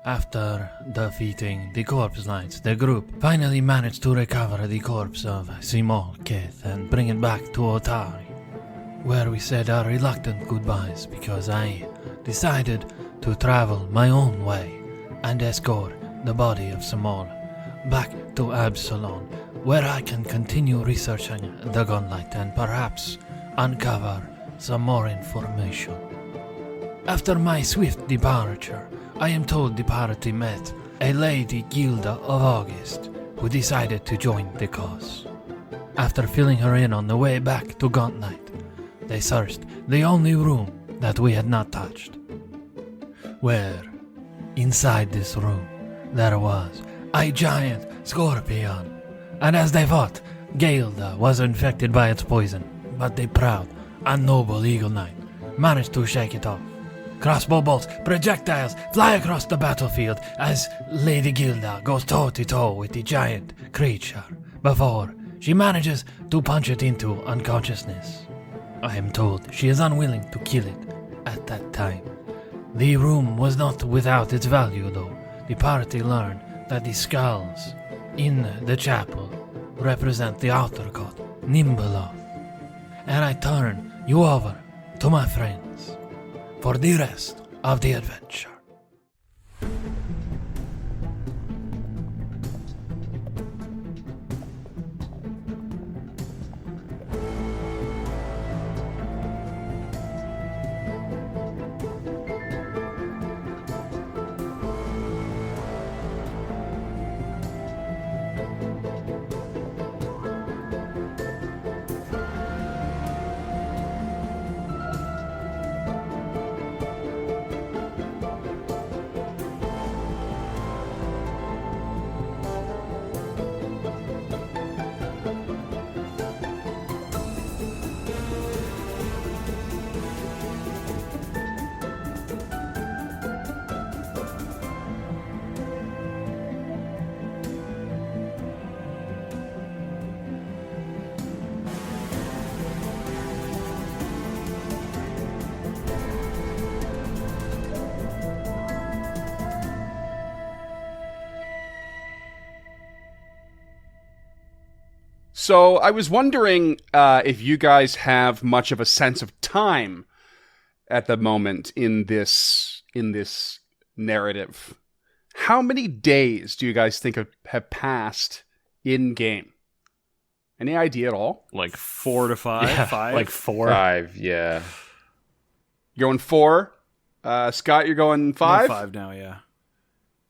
After defeating the Corpse Knights, the group finally managed to recover the corpse of Simol Kith and bring it back to Otari, where we said our reluctant goodbyes because I decided to travel my own way and escort the body of Simol back to Absalon, where I can continue researching the Gunlight and perhaps uncover some more information. After my swift departure, I am told the party met a Lady Gilda of August, who decided to join the cause. After filling her in on the way back to Gauntnight, they searched the only room that we had not touched. Where, inside this room, there was a giant scorpion, and as they fought, Gilda was infected by its poison, but the proud and noble Eagle Knight managed to shake it off. Crossbow bolts, projectiles fly across the battlefield as Lady Gilda goes toe-to-toe with the giant creature before she manages to punch it into unconsciousness. I am told she is unwilling to kill it at that time. The room was not without its value, though. The party learned that the skulls in the chapel represent the outer god, Nimbeloth. And I turn you over to my friends for the rest of the adventure. So I was wondering if you guys have much of a sense of time at the moment in this narrative. How many days do you guys think have passed in game? Any idea at all? Like 4 to 5? Yeah, 5? like 4. 5, yeah. You're going 4. Scott, you're going 5? 5 now, yeah.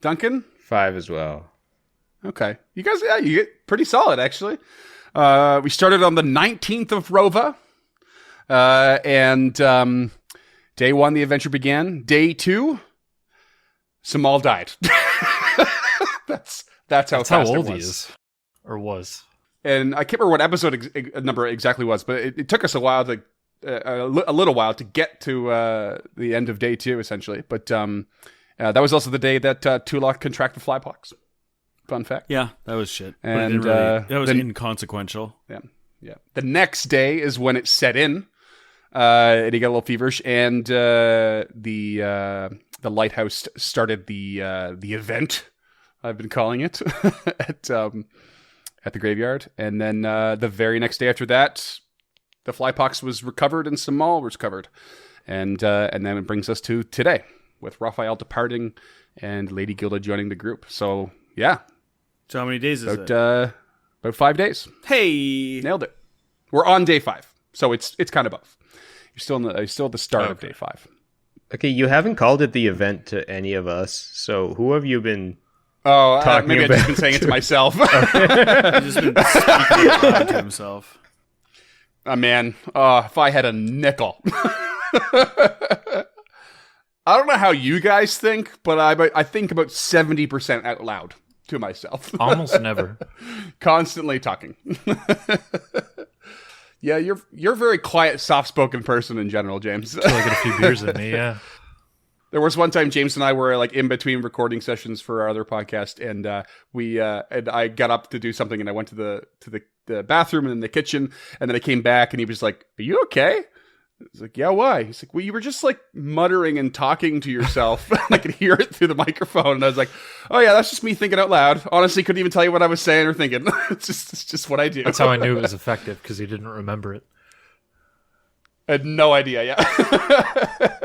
Duncan? 5 as well. Okay. You guys, yeah, you get pretty solid, actually. We started on the 19th of Rova. And day 1, the adventure began. Day 2, Simol died. That's how fast old it he was. is. Or was. And I can't remember what episode number exactly was, but it took us a while to a little while to get to the end of day 2, essentially. But that was also the day that Tulok contracted flypox. Fun fact. Yeah, that was shit. But And, it didn't really, that was then- inconsequential. Yeah. The next day is when it set in, and he got a little feverish, and the lighthouse started the event. I've been calling it at the graveyard, and then the very next day after that, the flypox was recovered and Simol was covered, and then it brings us to today with Raphael departing and Lady Gilda joining the group. So yeah, So how many days is it? about 5 days. Hey! Nailed it. We're on day 5, so it's kind of both. You're still at the start of Okay. day 5. Okay, you haven't called it the event to any of us, so who have you been... Oh, Talking maybe I've just about- been saying it to myself. He's just been speaking out loud to himself. Man, if I had a nickel. I don't know how you guys think, but I think about 70% out loud to myself. Almost never. Constantly talking. Yeah, you're a very quiet, soft-spoken person in general, James. Till I get a few beers in me, yeah. There was one time James and I were like in between recording sessions for our other podcast, and and I got up to do something, and I went to the bathroom and then the kitchen, and then I came back, and he was like, "Are you okay?" He's like, yeah, why? He's like, well, you were just like muttering and talking to yourself. I could hear it through the microphone. And I was like, oh yeah, that's just me thinking out loud. Honestly, couldn't even tell you what I was saying or thinking. It's just what I do. That's how I knew it was effective, because he didn't remember it. I had no idea, yeah.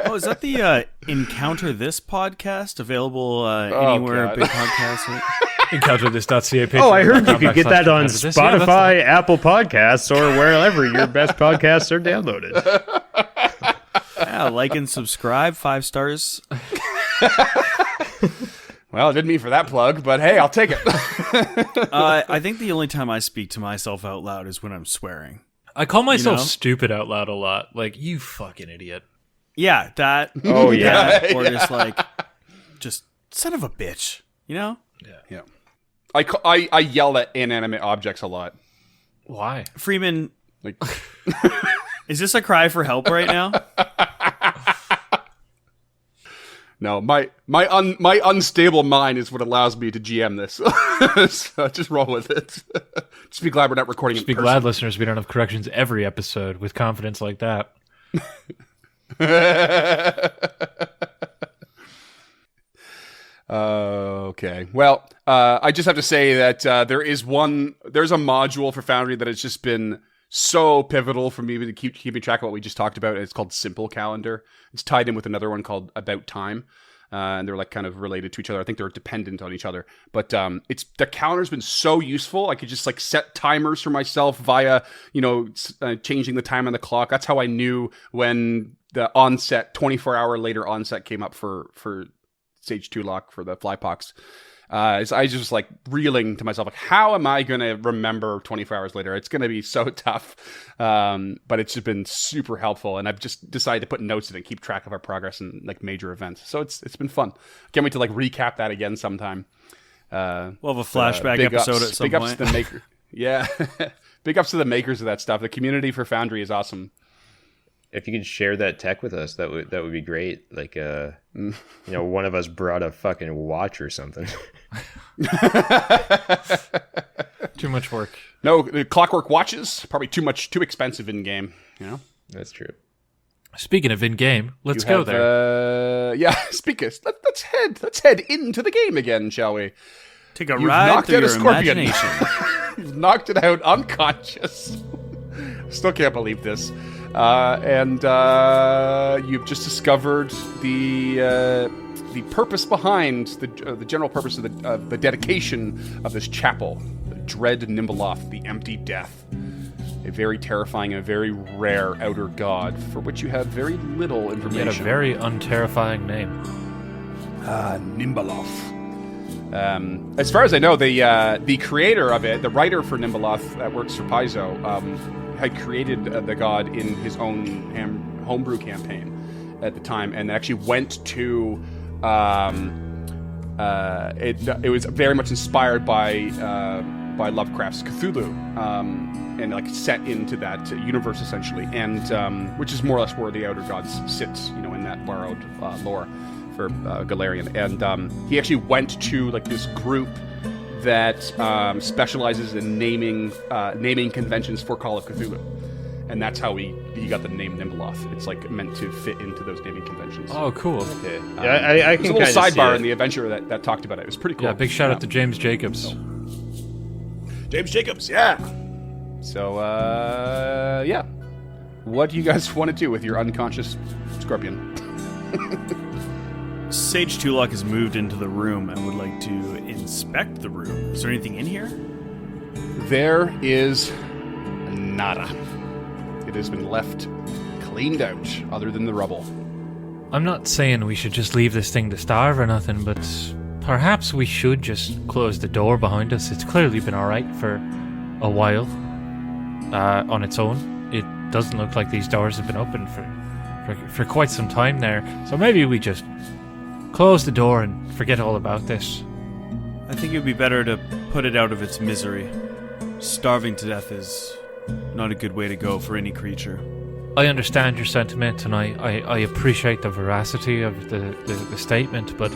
Oh, is that the Encounter This podcast available anywhere? God. Big podcasts. Encounterthis.ca page. Oh, I heard you could get that on Spotify, Apple Podcasts, or wherever your best podcasts are downloaded. Yeah, like and subscribe. 5 stars. Well, I didn't mean for that plug, but hey, I'll take it. I think the only time I speak to myself out loud is when I'm swearing. I call myself You know? stupid out loud a lot. Like, you fucking idiot. Yeah, that. Oh, yeah. That, or just like, just son of a bitch. You know? Yeah. I yell at inanimate objects a lot. Why? Freeman, Like, is this a cry for help right now? no, my unstable mind is what allows me to GM this. So just roll with it. Just be glad we're not recording. Just be glad, listeners, we don't have corrections every episode with confidence like that. Okay. Well, I just have to say that there's a module for Foundry that has just been so pivotal for me to keeping track of what we just talked about. It's called Simple Calendar. It's tied in with another one called About Time. And they're like kind of related to each other. I think they're dependent on each other. But the calendar's been so useful. I could just like set timers for myself via, changing the time on the clock. That's how I knew when the onset, 24-hour later onset came up for Sage 2 lock for the Flypox. I was just like reeling to myself, like, how am I going to remember 24 hours later? It's going to be so tough. But it's just been super helpful. And I've just decided to put notes in it and keep track of our progress in like major events. So it's been fun. Can't wait to like recap that again sometime. We'll have a flashback big episode ups, at some big ups point. to the maker. Yeah. Big ups to the makers of that stuff. The community for Foundry is awesome. If you could share that tech with us, that would be great. Like, one of us brought a fucking watch or something. Too much work. No, the Clockwork watches, probably too expensive in game, That's true. Speaking of in-game, let's go there. Let's head into the game again, shall we? Take a You've ride knocked through out a your scorpion. imagination. You've knocked it out unconscious. Still can't believe this. And you've just discovered the purpose behind the general purpose of the dedication of this chapel, the Dread Nimbeloth, the Empty Death, a very terrifying and very rare outer god for which you have very little He had information. a very unterrifying name. Nimbeloth. As far as I know, the creator of it, the writer for Nimbeloth that works for Paizo, had created the god in his own homebrew campaign at the time, and actually went to. It was very much inspired by Lovecraft's Cthulhu, and like set into that universe essentially, and which is more or less where the Outer Gods sits, in that borrowed lore for Galarian. And he actually went to like this group that specializes in naming conventions for Call of Cthulhu, and that's how he got the name Nimbeloth. It's like meant to fit into those naming conventions. Oh, cool. Okay. Yeah, I There's can a little kind of sidebar in the adventure that talked about it. It was pretty cool. Yeah, big shout out to James Jacobs. James Jacobs. Yeah. So yeah, what do you guys want to do with your unconscious scorpion? Sage Tulok has moved into the room and would like to inspect the room. Is there anything in here? There is nada. It has been left cleaned out, other than the rubble. I'm not saying we should just leave this thing to starve or nothing, but perhaps we should just close the door behind us. It's clearly been alright for a while on its own. It doesn't look like these doors have been open for quite some time there. So maybe we just close the door and forget all about this. I think it would be better to put it out of its misery. Starving to death is not a good way to go for any creature. I understand your sentiment, and I appreciate the veracity of the statement, but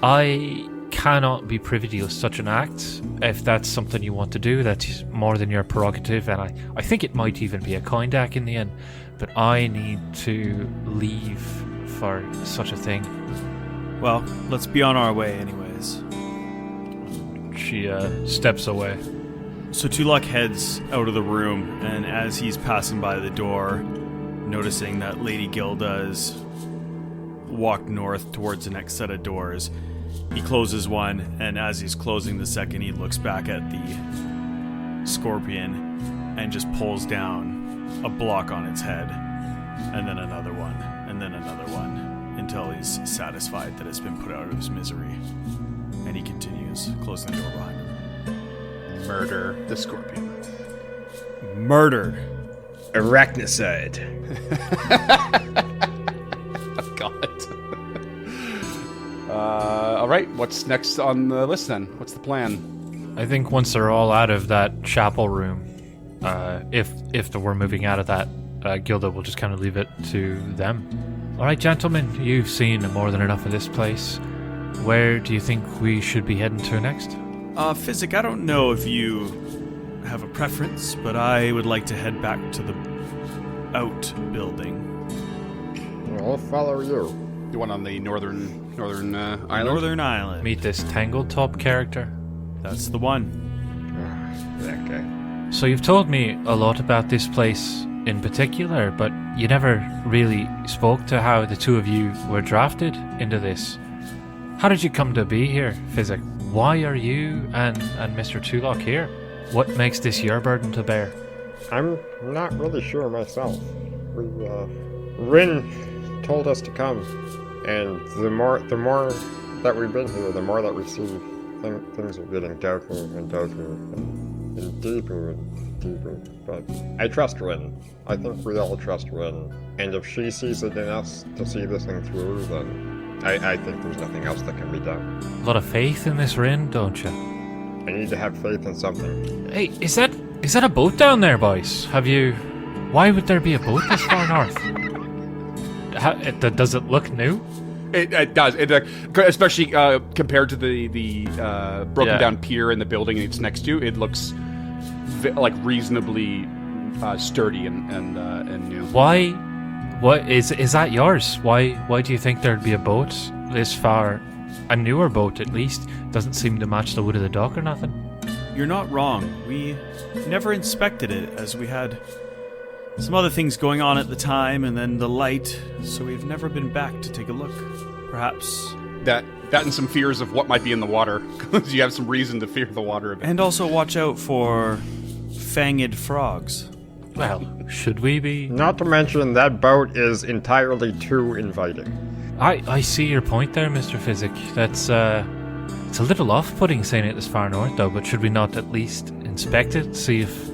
I cannot be privy to such an act. If that's something you want to do, that's more than your prerogative, and I think it might even be a kind act in the end. But I need to leave for such a thing. Well, let's be on our way anyways. She steps away. So Tulok heads out of the room, and as he's passing by the door, noticing that Lady Gilda has walked north towards the next set of doors, he closes one, and as he's closing the second, he looks back at the scorpion and just pulls down a block on its head, and then another one, and then another one, until he's satisfied that it's been put out of his misery. And he continues, closing the door behind him. Murder the scorpion. Murdered. Arachnicide. Oh, God. All right, what's next on the list then? What's the plan? I think once they're all out of that chapel room, if they were moving out of that, Gilda will just kind of leave it to them. All right, gentlemen, you've seen more than enough of this place. Where do you think we should be heading to next? Physic, I don't know if you have a preference, but I would like to head back to the outbuilding. I'll follow you. The one on the northern island? Northern Island. Meet this Tangled Top character. That's the one. That guy. So you've told me a lot about this place in particular, but you never really spoke to how the two of you were drafted into this. How did you come to be here, Physic? Why are you and Mr. Tulok here? What makes this your burden to bear? I'm not really sure myself. Rin told us to come, and the more that we've been here, the more that we see things are getting darker and darker and deeper and deeper. But I trust Rin. I think we all trust Rin. And if she sees it in us to see this thing through, then I think there's nothing else that can be done. A lot of faith in this Rin, don't you? I need to have faith in something. Hey, is that a boat down there, boys? Why would there be a boat this far north? Does it look new? It does. Especially compared to the broken down pier in the building it's next to. It looks like reasonably sturdy and new. Why? What is that yours? Why do you think there'd be a boat this far? A newer boat, at least. Doesn't seem to match the wood of the dock or nothing. You're not wrong. We never inspected it, as we had some other things going on at the time, and then the light, so we've never been back to take a look. Perhaps... That and some fears of what might be in the water, because you have some reason to fear the water a bit. And also watch out for fanged frogs. Well, should we be? Not to mention that boat is entirely too inviting. I see your point there, Mr. Physic. That's it's a little off-putting saying it this far north, though. But should we not at least inspect it, see if?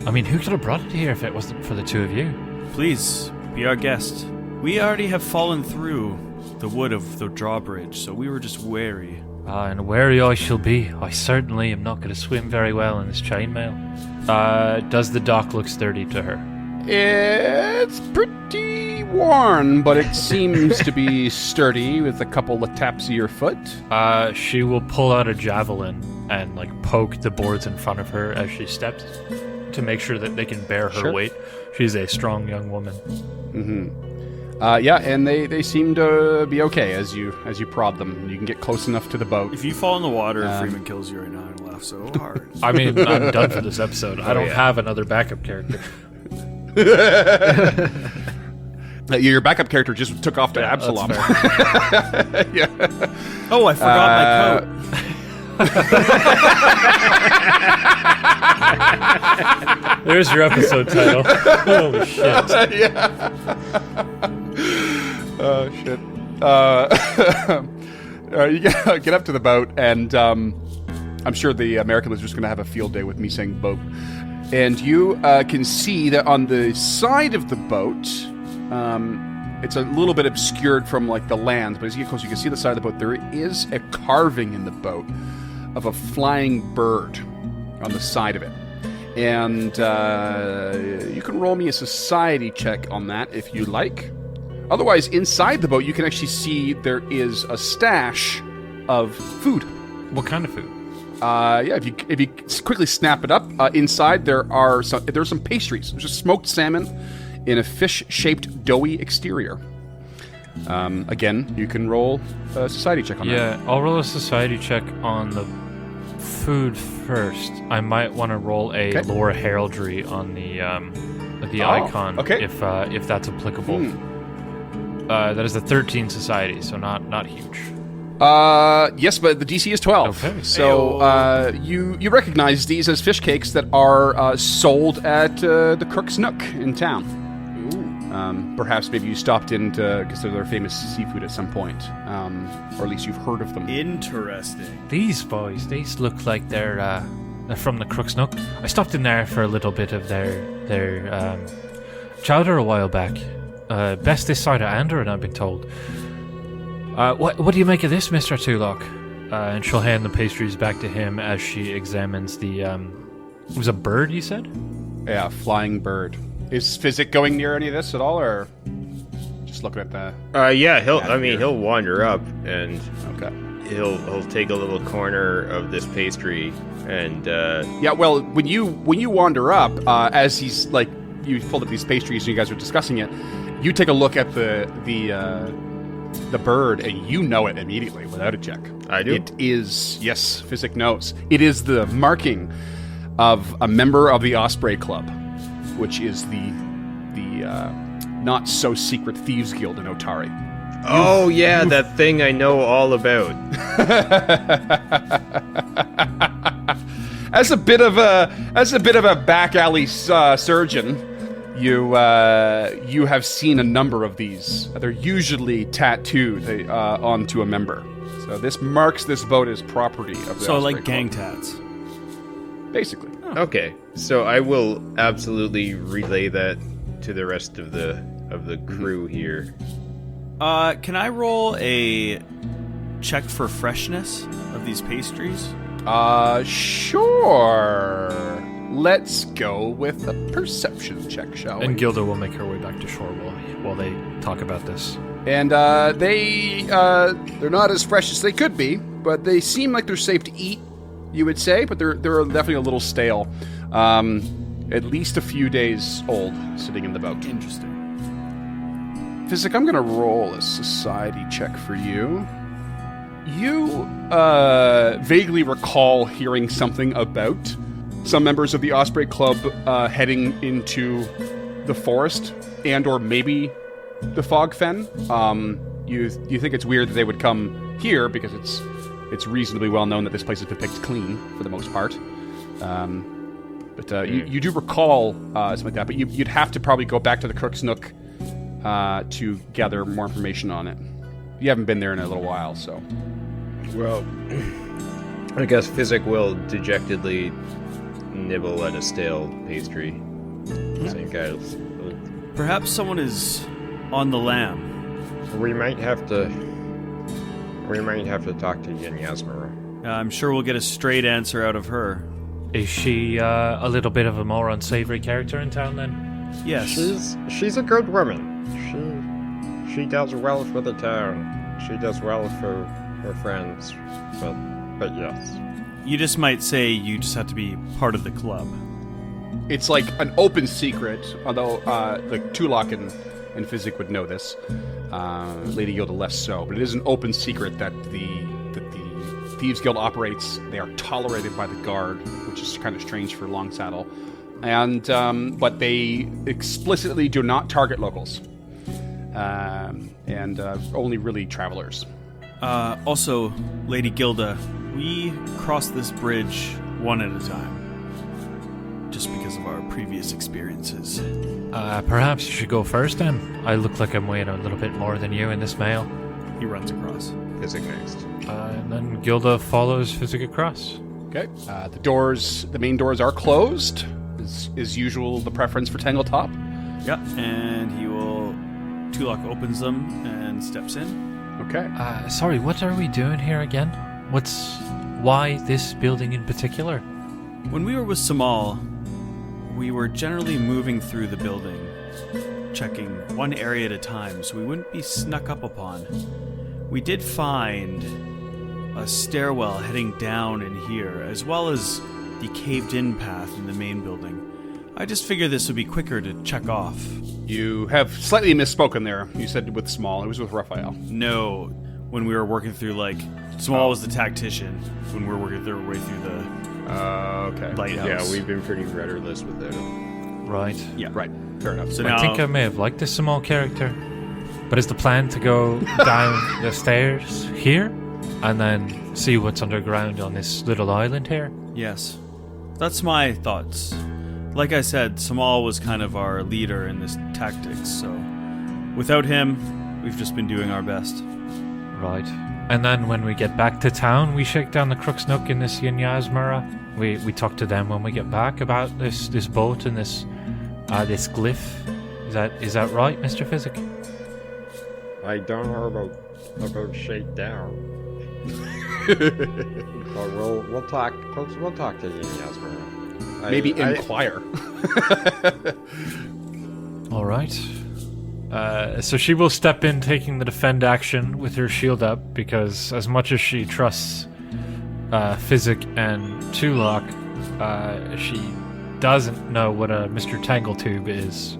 I mean, who could have brought it here if it wasn't for the two of you? Please, be our guest. We already have fallen through the wood of the drawbridge, so we were just wary. And wary I shall be. I certainly am not going to swim very well in this chainmail. Does the dock look sturdy to her? It's pretty worn, but it seems to be sturdy with a couple of taps of your foot. She will pull out a javelin and poke the boards in front of her as she steps to make sure that they can bear her weight. She's a strong young woman. Mm-hmm. And they seem to be okay as you prod them. You can get close enough to the boat. If you fall in the water, Freeman kills you right now and laugh so hard. I mean, I'm done for this episode. I don't have another backup character. Your backup character just took off to Absalom. Yeah. Oh, I forgot my coat. There's your episode title. Holy shit. Oh, shit. You get up to the boat, and I'm sure the American was just going to have a field day with me saying boat. And you can see that on the side of the boat, it's a little bit obscured from the land, but as you get closer, you can see the side of the boat. There is a carving in the boat of a flying bird on the side of it. And you can roll me a society check on that if you like. Otherwise, inside the boat, you can actually see there is a stash of food. What kind of food? Yeah, if you quickly snap it up, inside there's some pastries. There's just smoked salmon in a fish-shaped doughy exterior. Again, you can roll a society check on that. Yeah, I'll roll a society check on the food first. I might want to roll a lore heraldry on the icon, okay. if that's applicable. That is a 13 society, so not huge. Yes, but the DC is 12. Okay. So you recognize these as fish cakes that are sold at the Crook's Nook in town. Perhaps maybe you stopped in to consider their famous seafood at some point, or at least you've heard of them. Interesting. These boys, these look like they're from the Crook's Nook. I stopped in there for a little bit of their chowder a while back. Best this side of Andoran, I've been told. What do you make of this, Mr. Tulok? And she'll hand the pastries back to him as she examines the... it was a bird, you said? Yeah, flying bird. Is Physic going near any of this at all, or just looking at the... Yeah, he'll wander up and Okay. he'll take a little corner of this pastry and Yeah, well, when you wander up, as he's like, you fold up these pastries and you guys are discussing it, you take a look at the bird and you know it immediately without a check. I do? It is, yes, Physic knows. It is the marking of a member of the Osprey Club, which is the not so secret thieves guild in Otari. oh yeah, that thing I know all about. As a bit of a back alley surgeon, you have seen a number of these. They're usually tattooed onto a member. So this marks this boat as property of the So Osprey like gang Club. tats. Basically. Okay, so I will absolutely relay that to the rest of the crew here. Can I roll a check for freshness of these pastries? Sure. Let's go with a perception check, shall we? And Gilda will make her way back to shore while they talk about this. And they're not as fresh as they could be, but they seem like they're safe to eat, you would say, but they're definitely a little stale. At least a few days old, sitting in the boat. Interesting. Physic, I'm going to roll a society check for you. You vaguely recall hearing something about some members of the Osprey Club heading into the forest and or maybe the Fog Fen. You think it's weird that they would come here because it's reasonably well known that this place has been picked clean for the most part. But you do recall something like that, but you'd have to probably go back to the Crook's Nook to gather more information on it. You haven't been there in a little while, so... Well, I guess Physic will dejectedly nibble at a stale pastry. Same guys. Perhaps someone is on the lam. We might have to talk to Yin Yasmara. I'm sure we'll get a straight answer out of her. Is she a little bit of a more unsavory character in town then? Yes. She's a good woman. She does well for the town. She does well for her friends. But yes. You just might say you just have to be part of the club. It's like an open secret, although like Tulok and Physic would know this. Lady Gilda less so, but it is an open secret that the Thieves Guild operates. They are tolerated by the guard, which is kind of strange for Long Saddle, and but they explicitly do not target locals, and only really travelers. Also, Lady Gilda, we cross this bridge one at a time. Just because of our previous experiences. Perhaps you should go first then. I look like I'm weighing a little bit more than you in this mail. He runs across. Physic next. And then Gilda follows Physic across. Okay. The main doors are closed. Is usual the preference for Tangletop. Yeah, and Tulok opens them and steps in. Okay. Sorry, what are we doing here again? Why this building in particular? When we were with Samal, we were generally moving through the building, checking one area at a time so we wouldn't be snuck up upon. We did find a stairwell heading down in here, as well as the caved-in path in the main building. I just figured this would be quicker to check off. You have slightly misspoken there. You said with Small. It was with Raphael. No, when we were working through, like, Small was the tactician when we were working our way through the Okay. lighthouse. Yeah, we've been pretty rudderless without him. Right. Yeah. Right. Fair enough. So I now, think I may have liked this small character. But is the plan to go down the stairs here and then see what's underground on this little island here? yes, that's my thoughts. Like I said, Samal was kind of our leader in this tactics, so without him, we've just been doing our best. Right. And then when we get back to town, we shake down the Crux Nook in this Yin Yasmara. We talk to them when we get back about this boat and this glyph. Is that right, Mr. Physic? I don't know about shake down. But we'll talk to you, Yasmina. Maybe inquire. All right. So she will step in, taking the defend action with her shield up, because as much as she trusts Physic and Tulok, she doesn't know what a Mr. Tangletube is.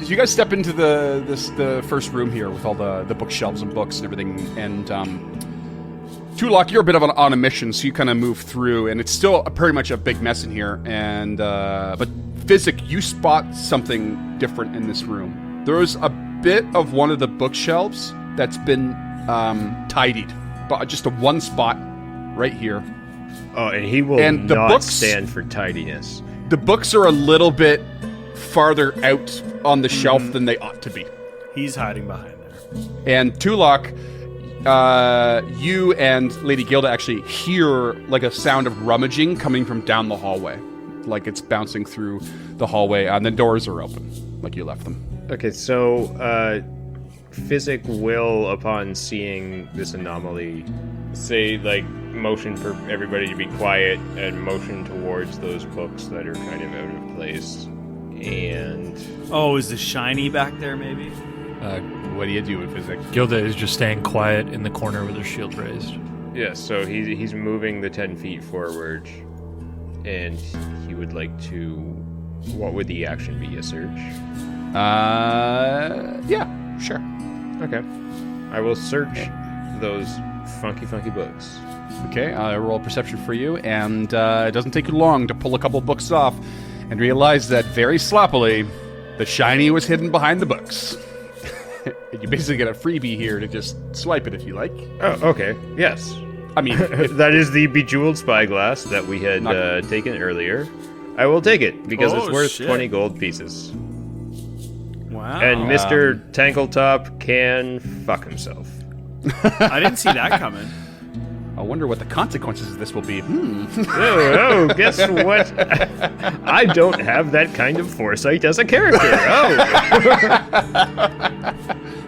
You guys step into the first room here with all the bookshelves and books and everything, and Tulok, you're a bit of on a mission, so you kind of move through, and it's still pretty much a big mess in here. And but Physic, you spot something different in this room. There's a bit of one of the bookshelves that's been tidied, but just a one spot right here. Oh, and he will And the not books- stand for tidiness. The books are a little bit farther out on the shelf than they ought to be. He's hiding behind there. And Tulok, you and Lady Gilda actually hear like a sound of rummaging coming from down the hallway. Like it's bouncing through the hallway, and the doors are open, like you left them. Okay, so Physic will, upon seeing this anomaly, say, like, motion for everybody to be quiet and motion towards those books that are kind of out of place. And Oh, is the shiny back there, maybe? What do you do with Physic? Gilda is just staying quiet in the corner with her shield raised. yeah, so he's moving the 10 feet forward, and he would like to. What would the action be? A search? Yeah, sure. Okay. I will search those funky books. Okay, I roll perception for you, and it doesn't take you long to pull a couple books off and realize that very sloppily, the shiny was hidden behind the books. You basically get a freebie here to just swipe it if you like. Oh, okay. Yes. I mean, if, That is the bejeweled spyglass that we had Not- taken earlier. I will take it because it's Oh, worth shit. 20 gold pieces. Wow. And Mr. Tangletop can fuck himself. I didn't see that coming. I wonder what the consequences of this will be. Oh, guess what? I don't have that kind of foresight as a character. Oh.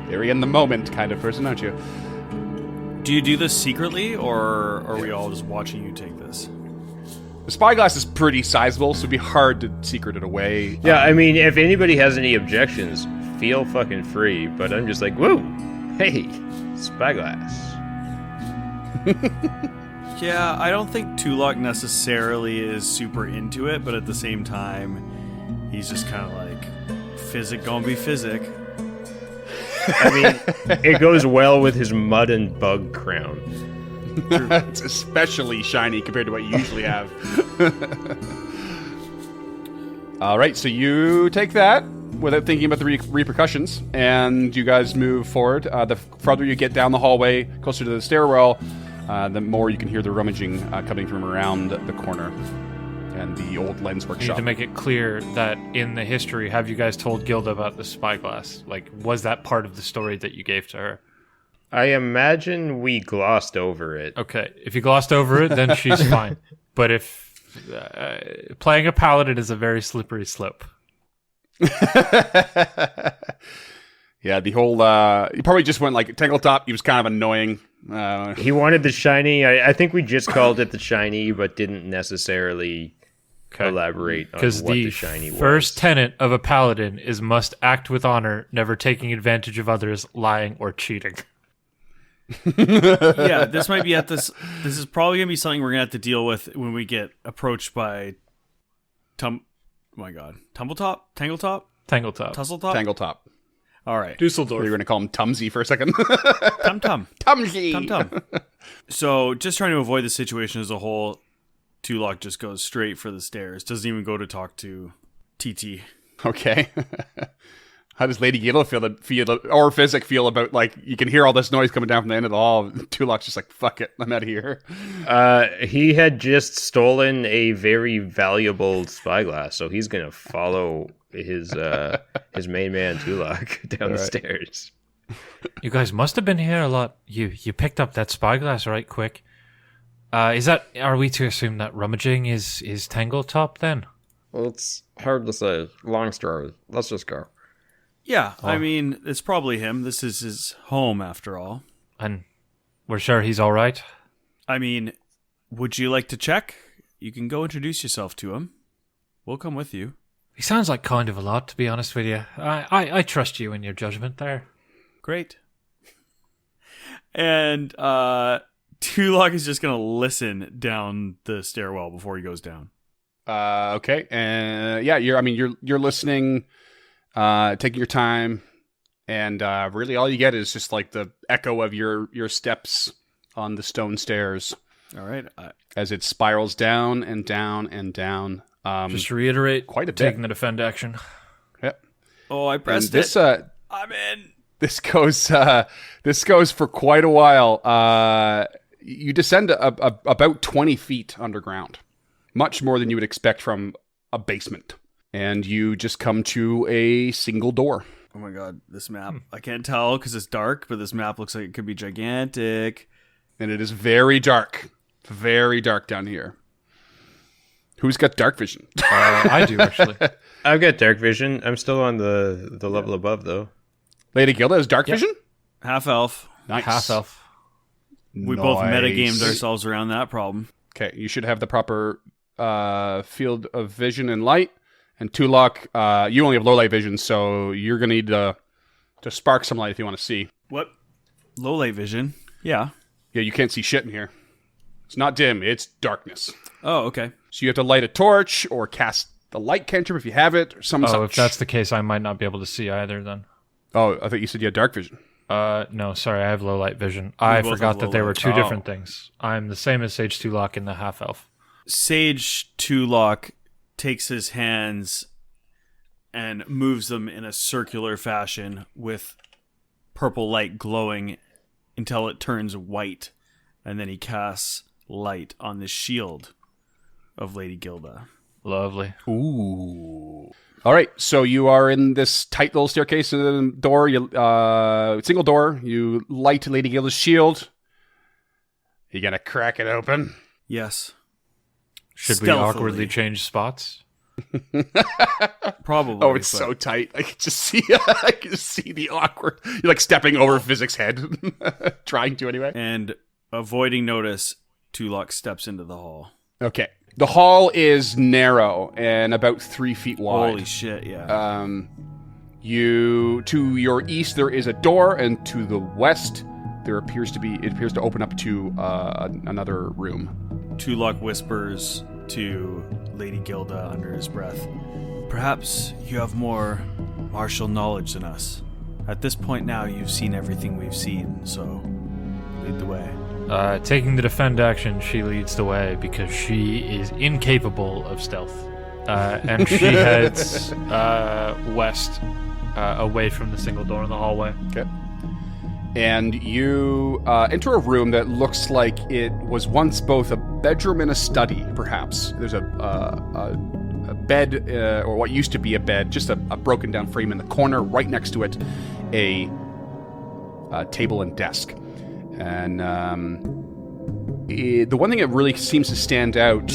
Very in the moment kind of person, aren't you? Do you do this secretly, or are we all just watching you take this? The spyglass is pretty sizable, so it'd be hard to secret it away. Yeah, I mean, if anybody has any objections, feel fucking free. But I'm just like, whoa, hey, spyglass. Yeah, I don't think Tulok necessarily is super into it, but at the same time, he's just kind of like, Physic gonna be Physic. I mean, it goes well with his mud and bug crown. It's especially shiny compared to what you usually have. All right, so you take that without thinking about the repercussions, and you guys move forward. The farther you get down the hallway, closer to the stairwell, the more you can hear the rummaging coming from around the corner and the old lens You need workshop. to make it clear that in the history, have you guys told Gilda about the spyglass? Like, was that part of the story that you gave to her? I imagine we glossed over it. Okay, if you glossed over it, then she's fine. But if playing a paladin is a very slippery slope. Yeah, the whole you probably just went like Tangletop. He was kind of annoying. He wanted the shiny. I think we just called it the shiny, but didn't necessarily elaborate on Because what the the shiny first was. tenet of a paladin is must act with honor, never taking advantage of others, lying, or cheating. Yeah, this might be this is probably gonna be something we're gonna have to deal with when we get approached by Tumbletop? Tangletop? Tangletop. Tussletop? Tangletop. All right. You're Dusseldorf. going to call him Tumsy for a second. Tum-tum. Tumsy. Tum-tum. So, just trying to avoid the situation as a whole, Tulok just goes straight for the stairs. Doesn't even go to talk to TT. Okay. How does Lady Gila feel, or Physic feel about, like, you can hear all this noise coming down from the end of the hall. Tulok's just like, fuck it, I'm out of here. He had just stolen a very valuable spyglass, so he's gonna follow his main man Tulok down the stairs. You guys must have been here a lot. You picked up that spyglass right quick. Are we to assume that rummaging is Tangletop then? Well, it's hard to say. Long story. Let's just go. Yeah, I mean, it's probably him. This is his home, after all. And we're sure he's all right? I mean, would you like to check? You can go introduce yourself to him. We'll come with you. He sounds like kind of a lot, to be honest with you. I trust you in your judgment there. Great. And Tulok is just going to listen down the stairwell before he goes down. Okay. And yeah, you're listening, taking your time, and really all you get is just like the echo of your steps on the stone stairs. All right. As it spirals down and down and down. Just to reiterate, quite a bit. taking the defend action. Yep. Oh, I pressed this, it. I'm in. This goes for quite a while. You descend about 20 feet underground, much more than you would expect from a basement, and you just come to a single door. Oh my god, this map. I can't tell because it's dark, but this map looks like it could be gigantic. And it is very dark down here. Who's got dark vision? I do, actually. I've got dark vision. I'm still on the level above, though. Lady Gilda has dark vision? Half elf. Nice. Half elf. We both metagamed ourselves around that problem. Okay, you should have the proper field of vision and light. And Tulok, you only have low light vision, so you're going to need to spark some light if you want to see. What? Low light vision? Yeah. Yeah, you can't see shit in here. It's not dim, it's darkness. Oh, okay. So you have to light a torch or cast the light cantrip if you have it, or some such. If that's the case, I might not be able to see either then. Oh, I thought you said you had dark vision. No, sorry, I have low light vision. I both forgot have that low there were light. two different things. I'm the same as Sage Tulok in the half elf. Sage Tulok takes his hands and moves them in a circular fashion with purple light glowing until it turns white, and then he casts light on the shield of Lady Gilda. Lovely. Ooh. All right, so you are in this tight little staircase and door. You single door. You light Lady Gilda's shield. You gonna crack it open? Yes. Should we Stealthily. awkwardly change spots? Probably. Oh, it's but- so tight. I can just see. I can just see the awkward. You're like stepping over Physic's head, trying to anyway. And avoiding notice, Tulok steps into the hall. Okay. The hall is narrow and about 3 feet wide. Holy shit, yeah. To your east there is a door, and to the west it appears to open up to another room. Tulok whispers to Lady Gilda under his breath, "Perhaps you have more martial knowledge than us. At this point now, you've seen everything we've seen, so lead the way." Taking the defend action, she leads the way because she is incapable of stealth. And she heads west, away from the single door in the hallway. Okay. And you enter a room that looks like it was once both a bedroom and a study, perhaps. There's a bed, or what used to be a bed, just a broken down frame in the corner. Right next to it, a table and desk. And the one thing that really seems to stand out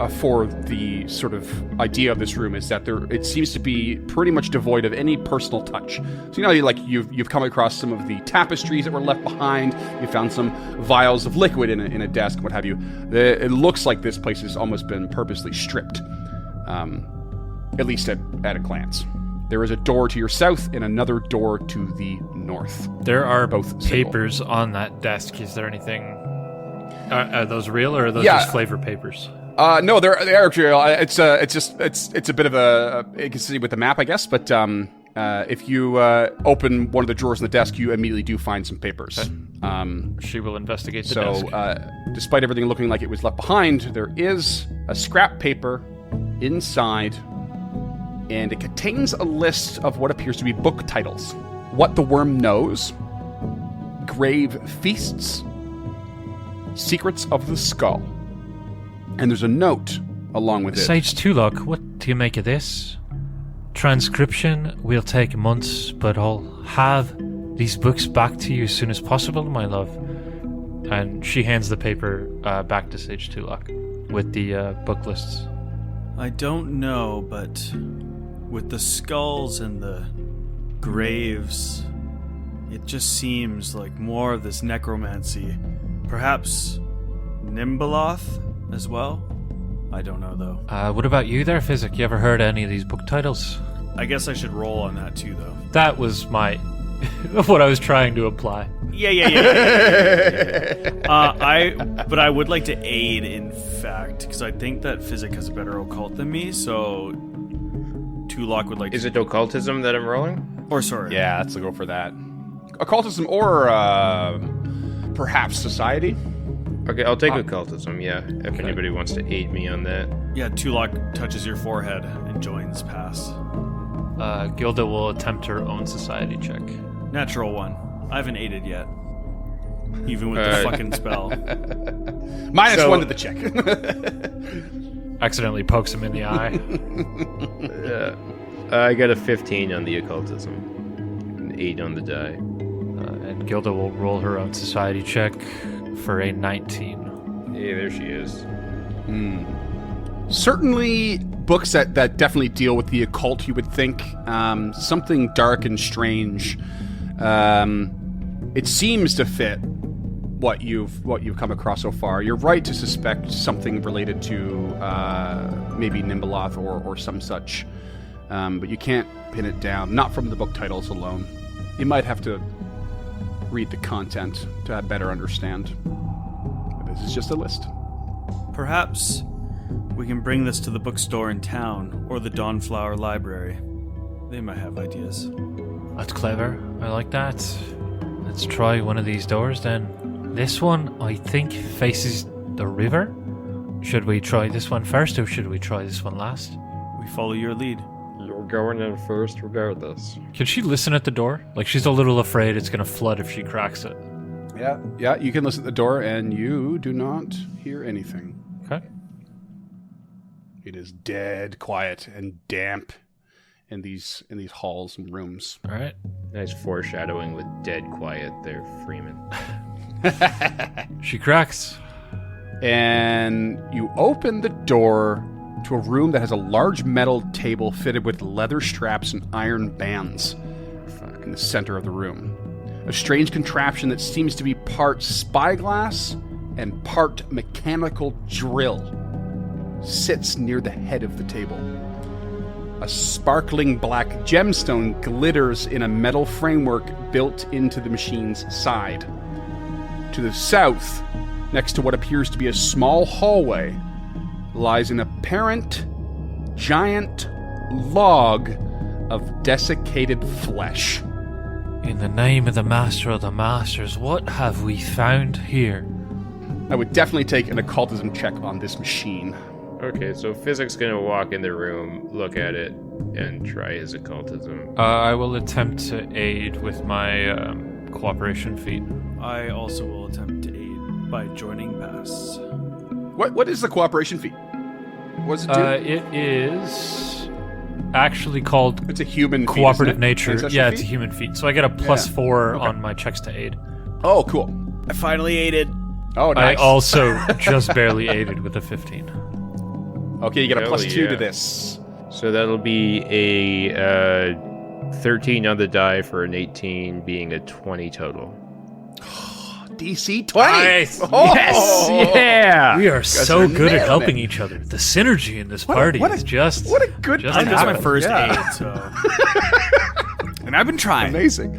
for the sort of idea of this room is that it seems to be pretty much devoid of any personal touch. So you've come across some of the tapestries that were left behind. You found some vials of liquid in a desk, what have you. It looks like this place has almost been purposely stripped, at least at a glance. There is a door to your south and another door to the north. There are Both papers on that desk. Is there anything? Are those real or are those Yeah. just flavor papers? No, they are real. It's a bit of a you can see with the map, I guess. But if you open one of the drawers in the desk, you immediately do find some papers. She will investigate the So, desk. despite everything looking like it was left behind, there is a scrap paper inside, and it contains a list of what appears to be book titles. What the Worm Knows, Grave Feasts, Secrets of the Skull. And there's a note along with it. Sage Tulok, what do you make of this? Transcription will take months, but I'll have these books back to you as soon as possible, my love. And she hands the paper back to Sage Tulok with the book lists. I don't know, but with the skulls and the graves, it just seems like more of this necromancy. Perhaps Nimbaloth as well? I don't know, though. What about you there, Physic? You ever heard any of these book titles? I guess I should roll on that, too, though. That was my... what I was trying to imply. Yeah. But I would like to aid, in fact, because I think that Physic has a better occult than me, so Tulok would like to... Is it occultism that I'm rolling? Or, sorry. Yeah, let's go for that. Occultism or perhaps society. Okay, I'll take occultism, yeah. If anybody wants to aid me on that. Yeah, Tulok touches your forehead and joins pass. Gilda will attempt her own society check. Natural one. I haven't aided yet. Even with the fucking spell. Minus So- 1 to the check. Accidentally pokes him in the eye. I got a 15 on the occultism. An 8 on the die. And Gilda will roll her own society check for a 19. Yeah, there she is. Certainly books that definitely deal with the occult, you would think. Something dark and strange. It seems to fit what you've come across so far. You're right to suspect something related to maybe Nimbaloth or some such. But you can't pin it down, not from the book titles alone. You might have to read the content to better understand. But this is just a list. Perhaps we can bring this to the bookstore in town or the Dawnflower Library. They might have ideas. That's clever. I like that. Let's try one of these doors then. This one, I think, faces the river. Should we try this one first or should we try this one last? We follow your lead. You're going in first regardless. Can she listen at the door? Like, she's a little afraid it's going to flood if she cracks it. Yeah, you can listen at the door and you do not hear anything. Okay. It is dead quiet and damp in these halls and rooms. All right. Nice foreshadowing with dead quiet there, Freeman. She cracks. And you open the door to a room that has a large metal table fitted with leather straps and iron bands in the center of the room. A strange contraption that seems to be part spyglass and part mechanical drill sits near the head of the table. A sparkling black gemstone glitters in a metal framework built into the machine's side. To the south, next to what appears to be a small hallway, lies an apparent giant log of desiccated flesh. In the name of the Master of the Masters, what have we found here? I would definitely take an occultism check on this machine. Okay, so Physic's gonna walk in the room, look at it, and try his occultism. I will attempt to aid with my cooperation feat. I also will attempt to aid by joining pass. What is the cooperation feat? What does it do? It is actually called It's a human feat, cooperative isn't it? nature. Ancestral Yeah, it's a feat? human feat. So I get a +4 on my checks to aid. Oh, cool. I finally aided. Oh, nice. I also just barely aided with a 15. Okay, you get a Hell +2 yeah. to this. So that'll be a 13 on the die for an 18, being a 20 total. DC 20. Nice. Oh, Yes! Yeah! We are so are good at nailing helping it. each other. The synergy in this What party a- is just What a good just I'm just my happening. first Yeah. aid, so. And I've been trying. Amazing.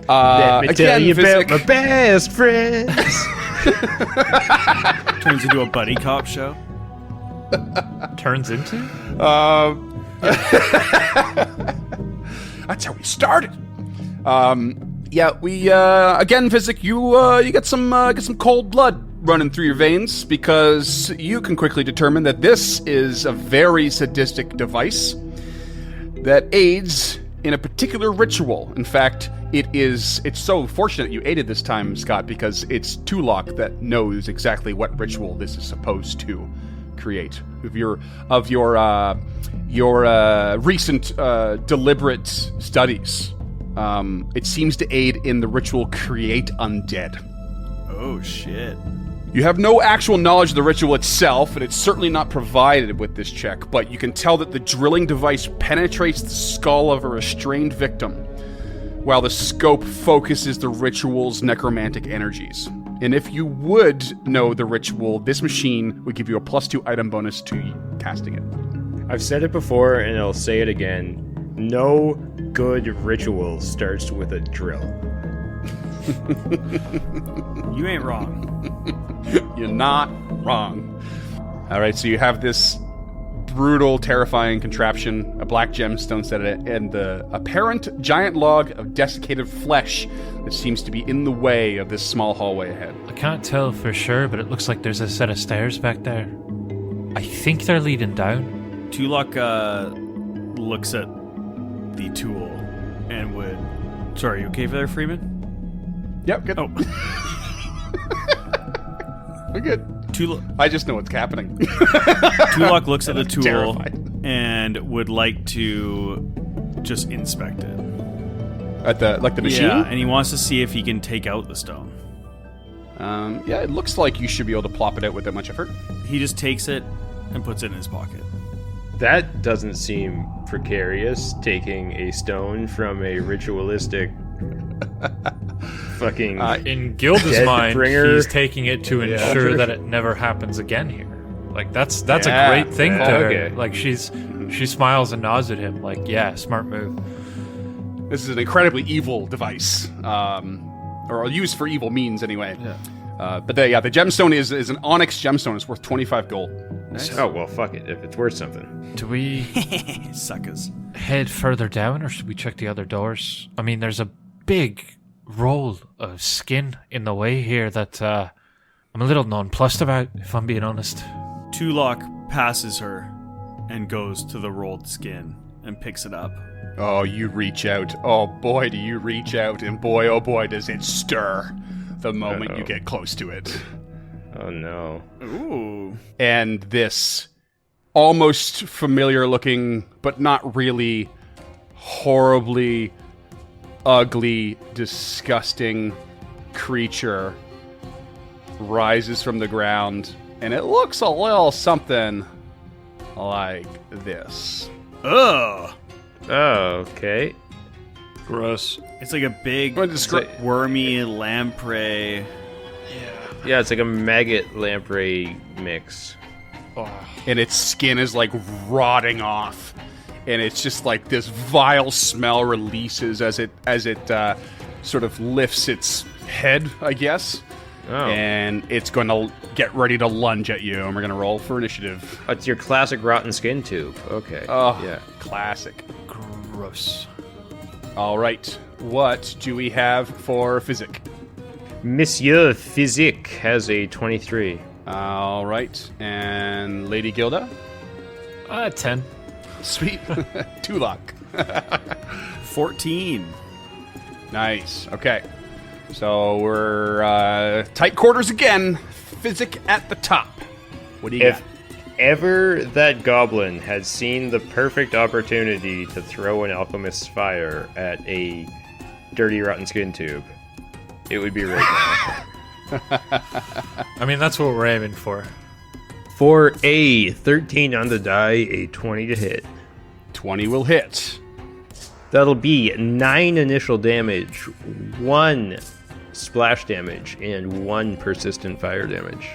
Let me tell again, you Physic, about my best friends. Turns into a buddy cop show. Turns into? that's how we started. Yeah, we again, Physic, you get some cold blood running through your veins because you can quickly determine that this is a very sadistic device that aids in a particular ritual. In fact, it's so fortunate you aided this time, Scott, because it's Tulok that knows exactly what ritual this is supposed to create. Of your recent deliberate studies, it seems to aid in the ritual Create Undead. Oh, shit. You have no actual knowledge of the ritual itself, and it's certainly not provided with this check, but you can tell that the drilling device penetrates the skull of a restrained victim, while the scope focuses the ritual's necromantic energies. And if you would know the ritual, this machine would give you a +2 item bonus to casting it. I've said it before and I'll say it again. No good ritual starts with a drill. You ain't wrong. You're not wrong. All right, so you have this brutal, terrifying contraption, a black gemstone set in it, and the apparent giant log of desiccated flesh that seems to be in the way of this small hallway ahead. I can't tell for sure, but it looks like there's a set of stairs back there. I think they're leading down. Tulok looks at the tool and would. Sorry, you okay for there, Freeman? Yep, good. Oh, We're good. Tulok. I just know what's happening. Tulok looks at the tool terrified. and would like to just inspect it. At the machine? Yeah, and he wants to see if he can take out the stone. Yeah, it looks like you should be able to plop it out without much effort. He just takes it and puts it in his pocket. That doesn't seem precarious, taking a stone from a ritualistic fucking... In Gilda's Dead mind, bringer. he's taking it to ensure that it never happens again here. Like that's Yeah, a great thing to okay. her. Like she smiles and nods at him. Like yeah, smart move. This is an incredibly evil device, or used for evil means anyway. Yeah. But the gemstone is an onyx gemstone. It's worth 25 gold. Oh, well, fuck it, if it's worth something. Do we Suckers. head further down, or should we check the other doors? I mean, there's a big roll of skin in the way here that I'm a little nonplussed about, if I'm being honest. Tulok passes her and goes to the rolled skin and picks it up. Oh, you reach out. Oh boy, do you reach out, and boy, oh boy, does it stir the moment you Uh-oh. get close to it. Oh, no. Ooh. And this almost familiar looking, but not really, horribly ugly, disgusting creature rises from the ground, and it looks a little something like this. Ugh. Oh, okay. Gross. It's like a big, Go ahead and describe- wormy lamprey. Yeah, it's like a maggot lamprey mix. And its skin is like rotting off, and it's just like this vile smell releases as it sort of lifts its head, I guess. Oh. And it's going to get ready to lunge at you, and we're going to roll for initiative. It's your classic rotten skin tube. Okay. Oh, Yeah. classic. Gross. All right, what do we have for physic? Monsieur Physique has a 23. All right, and Lady Gilda? 10. Sweet. Tulok. 14. Nice. Okay. So we're tight quarters again. Physic at the top. What do you If got? ever that goblin had seen the perfect opportunity to throw an alchemist's fire at a dirty rotten skin tube, it would be right now. I mean, that's what we're aiming for. For a 13 on the die, a 20 to hit. 20 will hit. That'll be 9 initial damage, 1 splash damage and 1 persistent fire damage.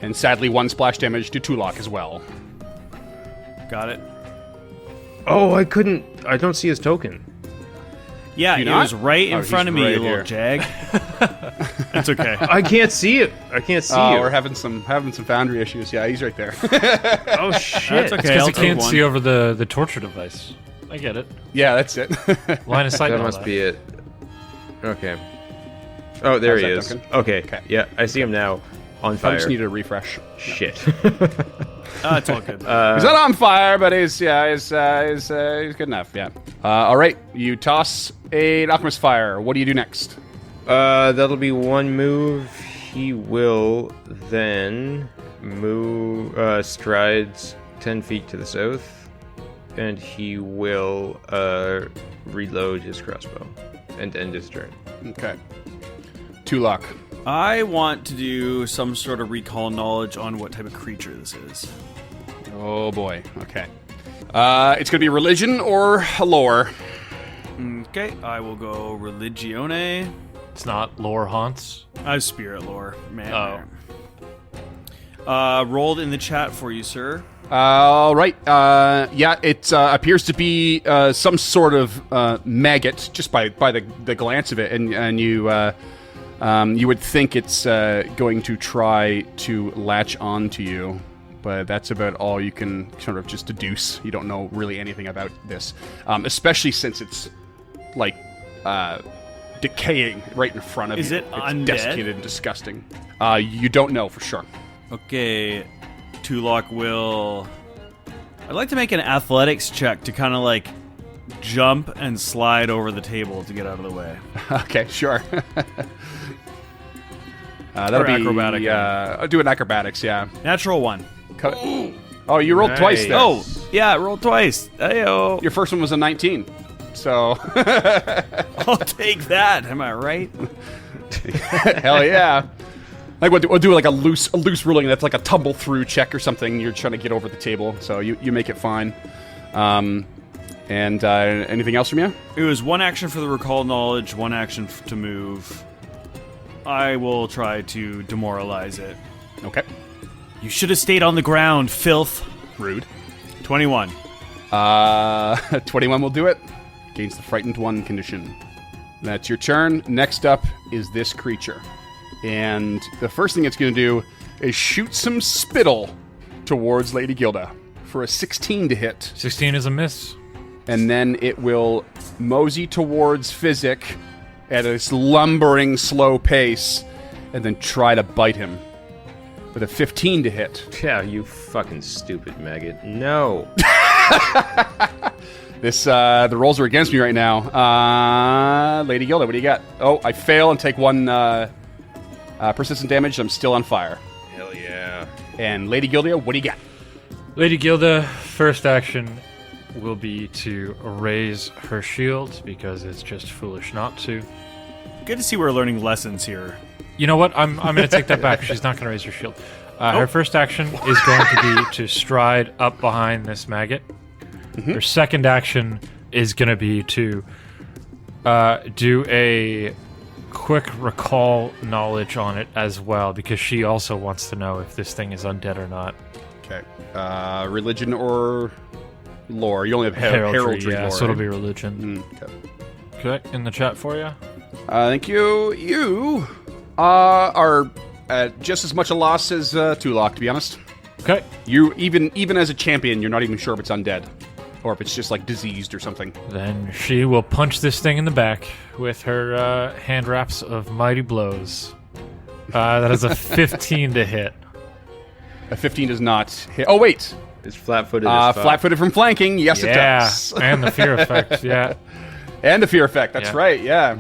And sadly, 1 splash damage to Tulok as well. Got it. Oh, I don't see his token. Yeah, Do it you not? was right in Oh, front of he's me, right you little here. jag. It's okay. I can't see it. I can't see Oh, you. we're having some foundry issues. Yeah, he's right there. Oh, shit. That's okay. Because I'll he can't take see one. over the torture device. I get it. Yeah, that's it. Line of sight. That and all must be it. Okay. Oh, there How's he that, is. Duncan? Okay. Okay. Yeah, I see him now. On I fire. just needed a refresh. Shit. It's all good. He's not on fire, but he's good enough. Yeah. All right, you toss an alchemist fire. What do you do next? That'll be 1 move. He will then move, strides 10 feet to the south, and he will reload his crossbow and end his turn. Okay. Tulok. I want to do some sort of recall knowledge on what type of creature this is. Oh boy. Okay. It's gonna be religion or lore. Okay, I will go religione. It's not lore haunts. I have spirit lore, man. Oh. Rolled in the chat for you, sir. All right. Yeah, it appears to be some sort of maggot, just by the glance of it, and you would think it's going to try to latch on to you, but that's about all you can sort of just deduce. You don't know really anything about this, especially since it's like decaying right in front of Is you. it It's undead? desiccated and disgusting. You don't know for sure. Okay, Tulok will... I'd like to make an athletics check to kind of like jump and slide over the table to get out of the way. Okay, sure. That'll Or be acrobatic, I'll do an acrobatics. Yeah. Natural 1. Oh, you rolled twice there. Oh, yeah, roll twice. Ayo. Your first one was a 19. So, I'll take that. Am I right? hell yeah. Like we'll do like a loose ruling that's like a tumble through check or something. You're trying to get over the table, so you make it fine. And anything else from you? It was 1 action for the recall knowledge, 1 action to move. I will try to demoralize it. Okay. You should have stayed on the ground, filth. Rude. 21. 21 will do it. Gains the frightened one condition. That's your turn. Next up is this creature. And the first thing it's going to do is shoot some spittle towards Lady Gilda for a 16 to hit. 16 is a miss. And then it will mosey towards Physic at a lumbering, slow pace, and then try to bite him with a 15 to hit. Yeah, you fucking stupid maggot. No. The rolls are against me right now. Lady Gilda, what do you got? Oh, I fail and take 1 persistent damage. I'm still on fire. Hell yeah. And Lady Gilda, what do you got? Lady Gilda, first action will be to raise her shield because it's just foolish not to. Good to see we're learning lessons here. You know what? I'm going to take that back. She's not going to raise her shield. Her first action is going to be to stride up behind this maggot. Her second action is going to be to do a quick recall knowledge on it as well, because she also wants to know if this thing is undead or not. Okay. Religion or lore? You only have heraldry yeah, lore. so it'll right? be religion. Okay. Okay, in the chat for you. Thank you. You are just as much a loss as Tulok, to be honest. Okay, You even as a champion, you're not even sure if it's undead, or if it's just like diseased or something. then she will punch this thing in the back with her hand wraps of mighty blows. That is a 15 to hit. A 15 does not hit. Oh wait, It's flat-footed as fuck. flat-footed from flanking. Yes, it Yeah, does. and the fear effect. Yeah, And the fear effect. That's Yeah. right. Yeah.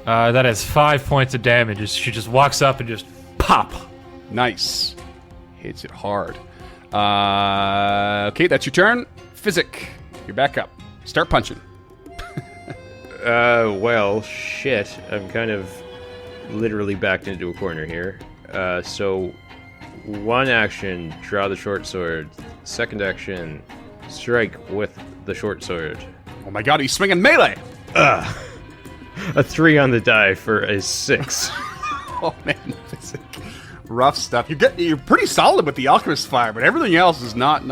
that is 5 points of damage. She just walks up and just pop. Nice. Hits it hard. Okay, that's your turn. Physic, you're back up. Start punching. Well, shit. I'm kind of literally backed into a corner here. So, 1 action, draw the short sword. Second action, strike with the short sword. Oh my god, he's swinging melee. A 3 on the die for a 6. Oh man, Physic. Rough stuff. You're pretty solid with the Alchemist Fire, but everything else is not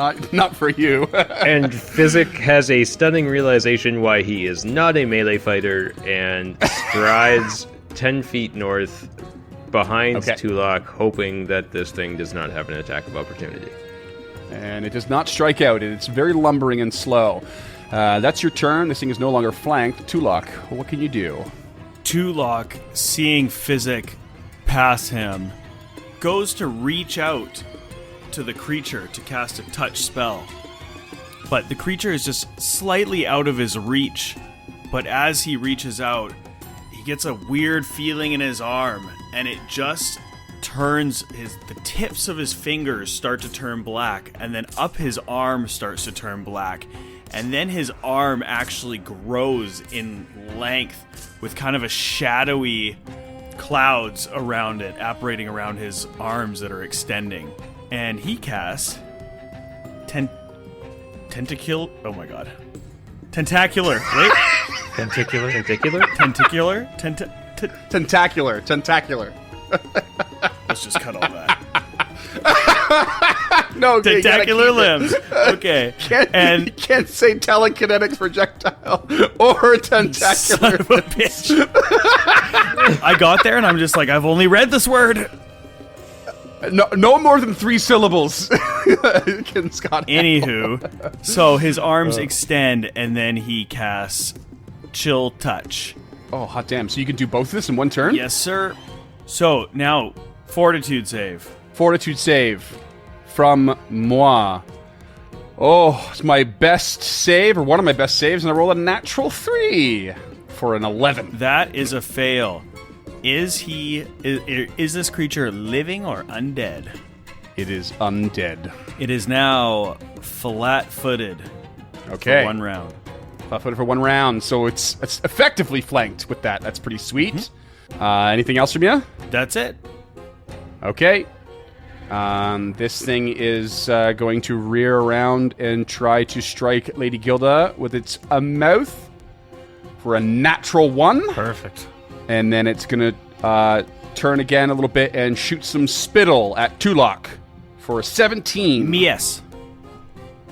for you. And Physic has a stunning realization why he is not a melee fighter and strides 10 feet north behind Okay. Tulak, hoping that this thing does not have an attack of opportunity. And it does not strike out. It's very lumbering and slow. That's your turn. This thing is no longer flanked. Tulak, what can you do? Tulok, seeing Physic pass him, goes to reach out to the creature to cast a touch spell. But the creature is just slightly out of his reach. But as he reaches out, he gets a weird feeling in his arm, and it just turns the tips of his fingers start to turn black, and then up his arm starts to turn black. And then his arm actually grows in length with kind of a shadowy clouds around it, apparating around his arms that are extending. And he casts Tentacular. Oh my god. Tentacular. Wait. Tentacular. Tentacular? Tentacular. Let's just cut all that. No, okay, you gotta Tentacular keep it. limbs. Okay. You can't say telekinetic projectile or tentacular. Son of a bitch. I got there and I'm just like, I've only read this word. No more than 3 syllables. Can Scott handle? Anywho, so his arms extend and then he casts Chill Touch. Oh, hot damn. So you can do both of this in one turn? Yes, sir. So now, Fortitude save. Fortitude save from moi. Oh, it's my best save, or one of my best saves, and I roll a natural 3 for an 11. That is a fail. Is this creature living or undead? It is undead. It is now flat-footed Okay. for 1 round. Flat-footed for 1 round, so it's effectively flanked with that. That's pretty sweet. Anything else from you? That's it. Okay. This thing is going to rear around and try to strike Lady Gilda with its mouth for a natural 1. Perfect. And then it's going to turn again a little bit and shoot some spittle at Tulok for a 17. Yes.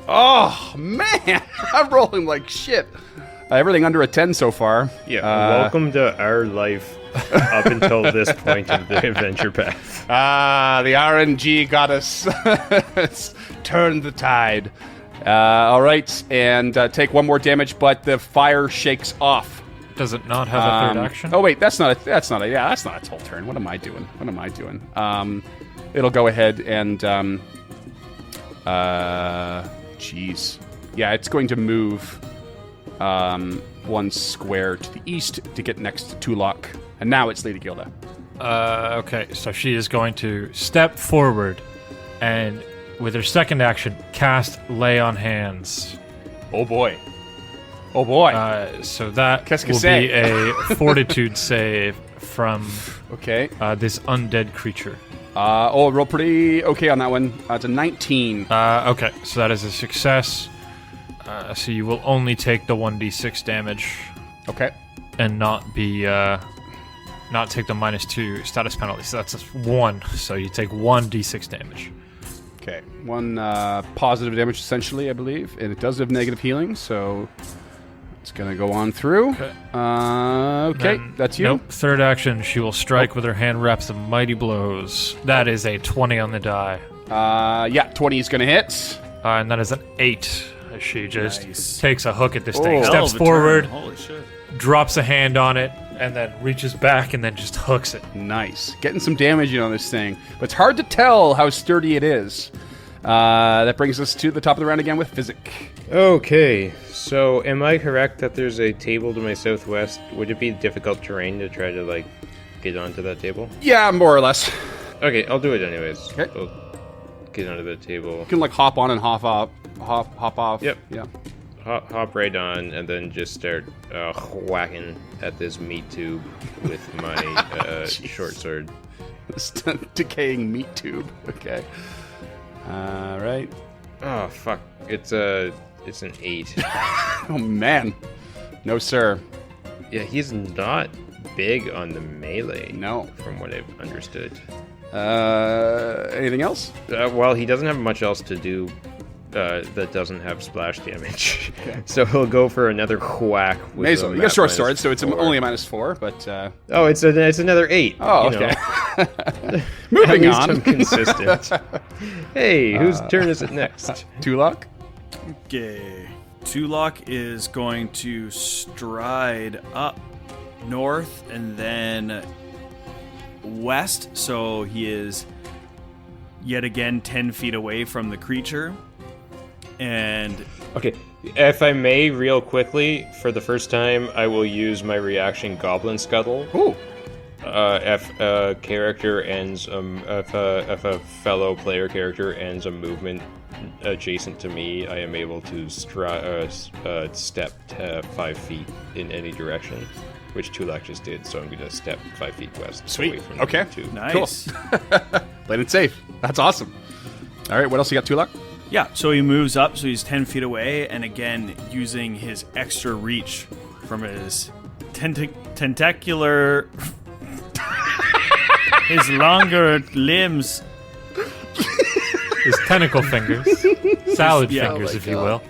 Oh, man. I'm rolling like shit. Everything under a 10 so far. Yeah, welcome to our life up until this point of the adventure path. The RNG got us. It's turned the tide. All right, and take 1 more damage, but the fire shakes off. Does it not have a third action? Oh wait, that's not its whole turn. What am I doing? It'll go ahead and jeez. Yeah, it's going to move 1 square to the east to get next to Tulok. And now it's Lady Gilda. Okay, so she is going to step forward and, with her second action, cast Lay on Hands. Oh boy. Oh boy. So that Qu'est-ce que will c'est? be a Fortitude save from Okay. this undead creature. Roll pretty okay on that one. It's a 19. Okay, so that is a success. So you will only take the 1d6 damage Okay. and not be not take the -2 status penalty. So that's 1. So you take 1d6 damage. Okay. 1 positive damage, essentially, I believe. And it does have negative healing, so it's going to go on through. Okay. Okay, Then- that's you. Nope. Third action, she will strike with her hand wraps of mighty blows. That is a 20 on the die. Yeah, 20 is going to hit. And that is an 8. She just Nice. takes a hook at this thing, Oh. Hell steps of a forward, turn. Holy shit. drops a hand on it, and then reaches back and then just hooks it. Nice. Getting some damage in on this thing. But it's hard to tell how sturdy it is. That brings us to the top of the round again with Physic. Okay, so am I correct that there's a table to my southwest? Would it be difficult terrain to try to, like, get onto that table? Yeah, more or less. Okay, I'll do it anyways. Okay. I'll get onto the table. You can, like, hop on and hop off. Hop off. Yep. Yeah. Hop right on and then just start whacking at this meat tube with my short sword. This decaying meat tube. Okay. Right. Oh fuck! It's an 8. Oh, man. No, sir. Yeah, he's not big on the melee. No. From what I've understood. Anything else? Well, he doesn't have much else to do that doesn't have splash damage. So he'll go for another whack. With Mazel. a You got short map sword, so it's -4. only a -4, but... Oh, it's another 8. Oh, you okay. know. Moving At least on. I'm consistent. Hey, whose turn is it next? Tulok? Okay. Tulok is going to stride up north and then west, so he is yet again 10 feet away from the creature. And Okay, if I may, real quickly, for the first time, I will use my reaction Goblin Scuttle. Ooh. If a character ends, if a fellow player character ends a movement adjacent to me, I am able to step 5 feet in any direction, which Tulak just did. So I'm going to step 5 feet west. Sweet. Away from Okay. the two. nice. Played it safe. That's awesome. All right, what else you got, Tulok? Yeah, so he moves up, so he's 10 feet away, and again, using his extra reach from his tentacular... his longer limbs. His tentacle fingers. Salad Yeah. fingers, Oh my if you God. will.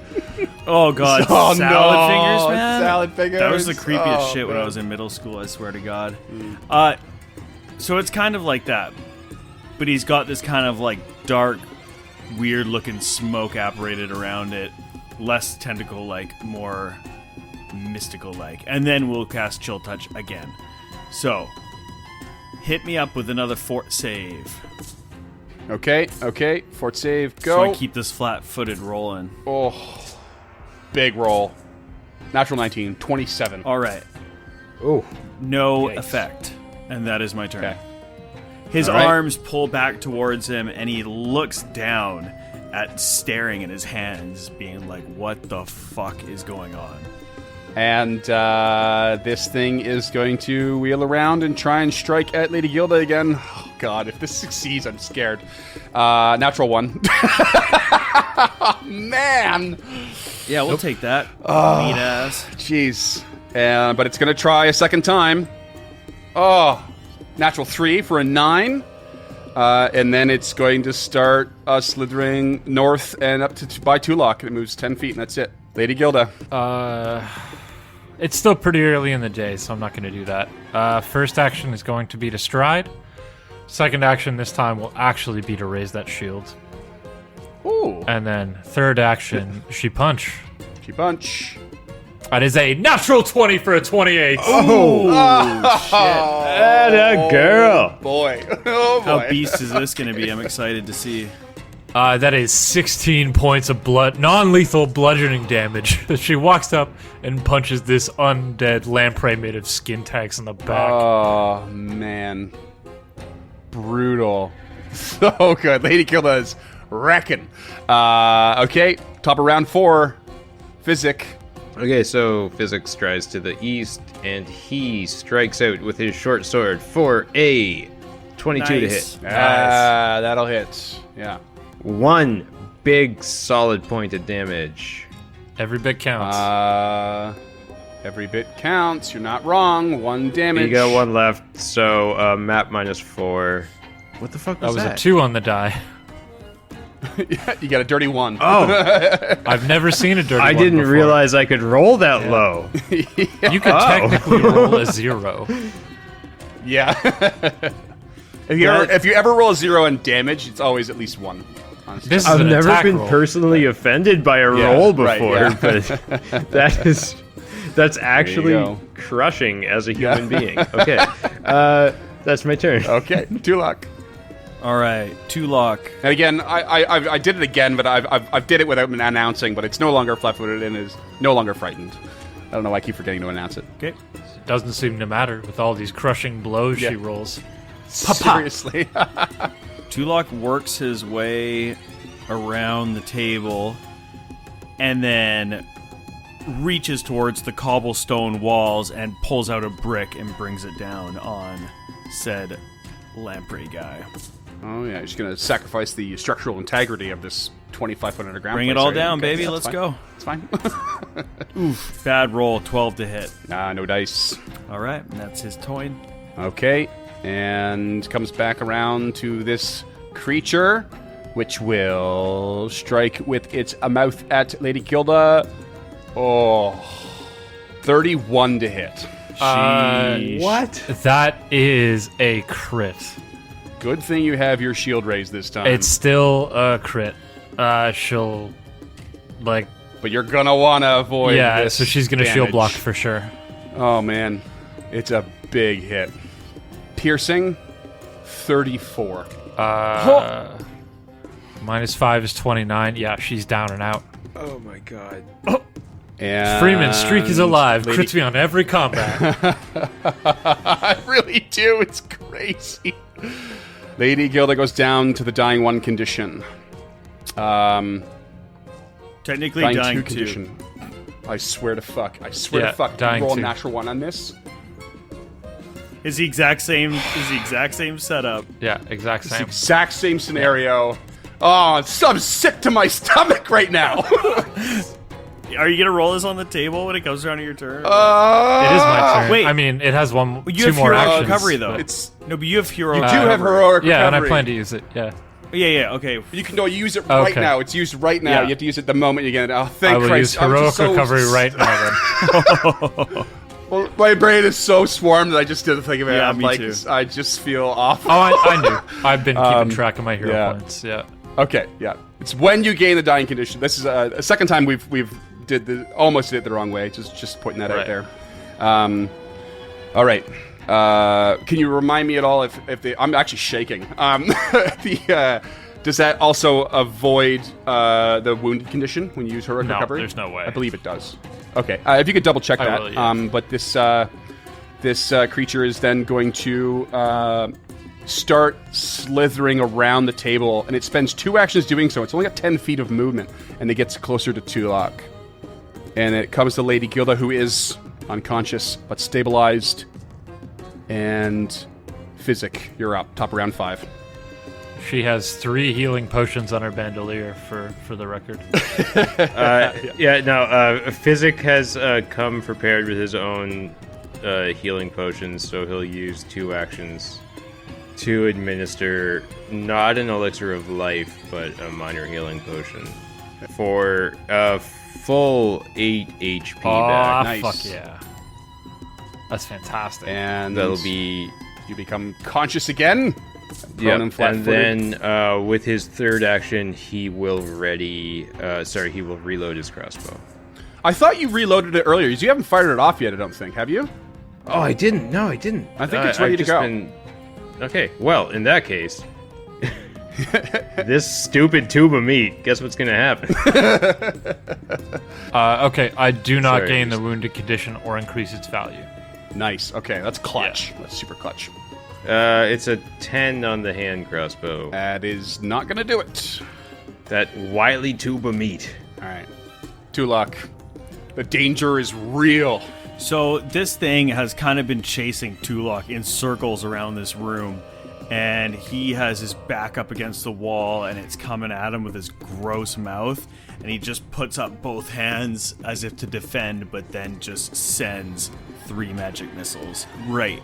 Oh, God. Oh, salad no. fingers, man? Salad fingers. That was the creepiest Oh, shit when I man. was in middle school, I swear to God. So it's kind of like that, but he's got this kind of, like, dark, weird-looking smoke apparated around it. Less tentacle-like, more mystical-like. And then we'll cast Chill Touch again. So, hit me up with another fort save. Okay. Fort save, So go. I keep this flat-footed rolling. Oh, big roll. Natural 19, 27. All right. Oh, No Yikes. effect. And that is my turn. Okay. His All right. arms pull back towards him, and he looks down at staring at his hands, being like, what the fuck is going on? And this thing is going to wheel around and try and strike at Lady Gilda again. Oh, God, if this succeeds, I'm scared. Natural 1. Man! Yeah, we'll take that. Meat ass. Jeez. But it's going to try a second time. Oh, natural 3 for a 9. And then it's going to start slithering north and up to by Tulok. It moves 10 feet, and that's it. Lady Gilda. It's still pretty early in the day, so I'm not going to do that. First action is going to be to stride. Second action this time will actually be to raise that shield. Ooh. And then third action, she punch. Key punch. That is a natural 20 for a 28. atta girl. Boy. Oh, boy. How beast is this going to be? I'm excited to see. That is 16 points of non-lethal bludgeoning damage. She walks up and punches this undead lamprey made of skin tags in the back. Oh, man. Brutal. So good. Lady Gilda is wrecking. Okay, top of round 4. Physic. Okay, so Physics strides to the east, and he strikes out with his short sword for a 22 to Nice. hit. That'll hit. Yeah. 1 big solid point of damage. Every bit counts. Every bit counts. You're not wrong. 1 damage. You got 1 left, so map -4. What the fuck that was was that? a 2 on the die. You got a dirty 1. Oh, I've never seen a dirty I one didn't before. realize I could roll that low. You could technically roll a 0. Yeah. if you ever roll a 0 in damage, it's always at least 1. Honestly. This is I've an never attack been roll. personally offended by a Yeah, roll right, before, yeah. but that's actually go. crushing as a human being. Okay, that's my turn. Okay, Tulok. All right, Tulok. And again, I did it again, but I've did it without announcing. But it's no longer flat-footed and is no longer frightened. I don't know why I keep forgetting to announce it. Okay. Doesn't seem to matter with all these crushing blows Yeah. she rolls. Seriously. Tulok works his way around the table and then reaches towards the cobblestone walls and pulls out a brick and brings it down on said lamprey guy. Oh yeah, she's gonna sacrifice the structural integrity of this 25-foot underground. Bring it place, all right? down, Okay, baby. yeah, Let's that's go. fine. It's fine. Oof. Bad roll. 12 to hit. Nah, no dice. All right. And that's his toy. Okay, and comes back around to this creature, which will strike with its mouth at Lady Gilda. Oh, 31 to hit. What? That is a crit. Good thing you have your shield raised this time. It's still a crit. She'll, like... But you're gonna wanna avoid Yeah, this so she's gonna shield damage. block for sure. Oh man, it's a big hit. Piercing, 34. -5 is 29. Yeah, she's down and out. Oh my god. And Freeman's streak is alive. Lady- Crits me on every combat. I really do. It's crazy. Lady Gilda goes down to the dying one condition. Technically Dying dying two two. condition. I swear to fuck. I swear Yeah, to fuck. dying Roll a two. natural one on this. Is the exact same setup. Yeah, exact It's the same. exact same scenario. Oh, I'm sick to my stomach right now. Are you gonna roll this on the table when it comes around to your turn? It is my turn. Wait. I mean, it has you two have more hero actions. recovery though. It's No, but you have hero. you do recovery. have heroic Yeah, and I recovery. plan to use it. Yeah. Yeah. Okay. You can use it right Okay. now. It's used right now. Yeah. You have to use it the moment you get it. Oh, thank I will Christ. use I'm heroic just so recovery right now then. Well, my brain is so swarmed that I just didn't think of it. Yeah, I'm me like, too. I just feel awful. Oh, I knew. I've been keeping track of my hero yeah. points. Yeah. Okay, yeah. It's when you gain the dying condition. This is a second time we've almost did it the wrong way. Just pointing that out Right. there. All right. Can you remind me at all if I'm actually shaking. Does that also avoid the wounded condition when you use heroic No, recovery? there's no way. I believe it does. Okay, if you could double check I that. will, yeah. But this creature is then going to start slithering around the table, and it spends 2 actions doing so. It's only got 10 feet of movement, and it gets closer to Tulok. And it comes to Lady Gilda, who is unconscious but stabilized. And Physic, you're up. Top of round 5. She has 3 healing potions on her bandolier for the record. Physic has come prepared with his own healing potions, so he'll use 2 actions to administer not an elixir of life, but a minor healing potion for a full 8 HP back. Nice. Fuck yeah. That's fantastic. And That'll be you become conscious again. Prone Yep, and and flat-footed. then with his third action, he will reload his crossbow. I thought you reloaded it earlier. You haven't fired it off yet, I don't think. Have you? Oh, I didn't. No, I didn't. I think it's ready I've to just go. Okay, well, in that case, this stupid tube of meat. Guess what's gonna happen? Okay, I do not Sorry, gain the just- wounded condition or increase its value. Nice. Okay, that's clutch. That's super clutch. It's a 10 on the hand crossbow. That is not going to do it. That wily tube of meat. All right. Tulok, the danger is real. So this thing has kind of been chasing Tulok in circles around this room, and he has his back up against the wall, and it's coming at him with his gross mouth, and he just puts up both hands as if to defend, but then just sends 3 magic missiles right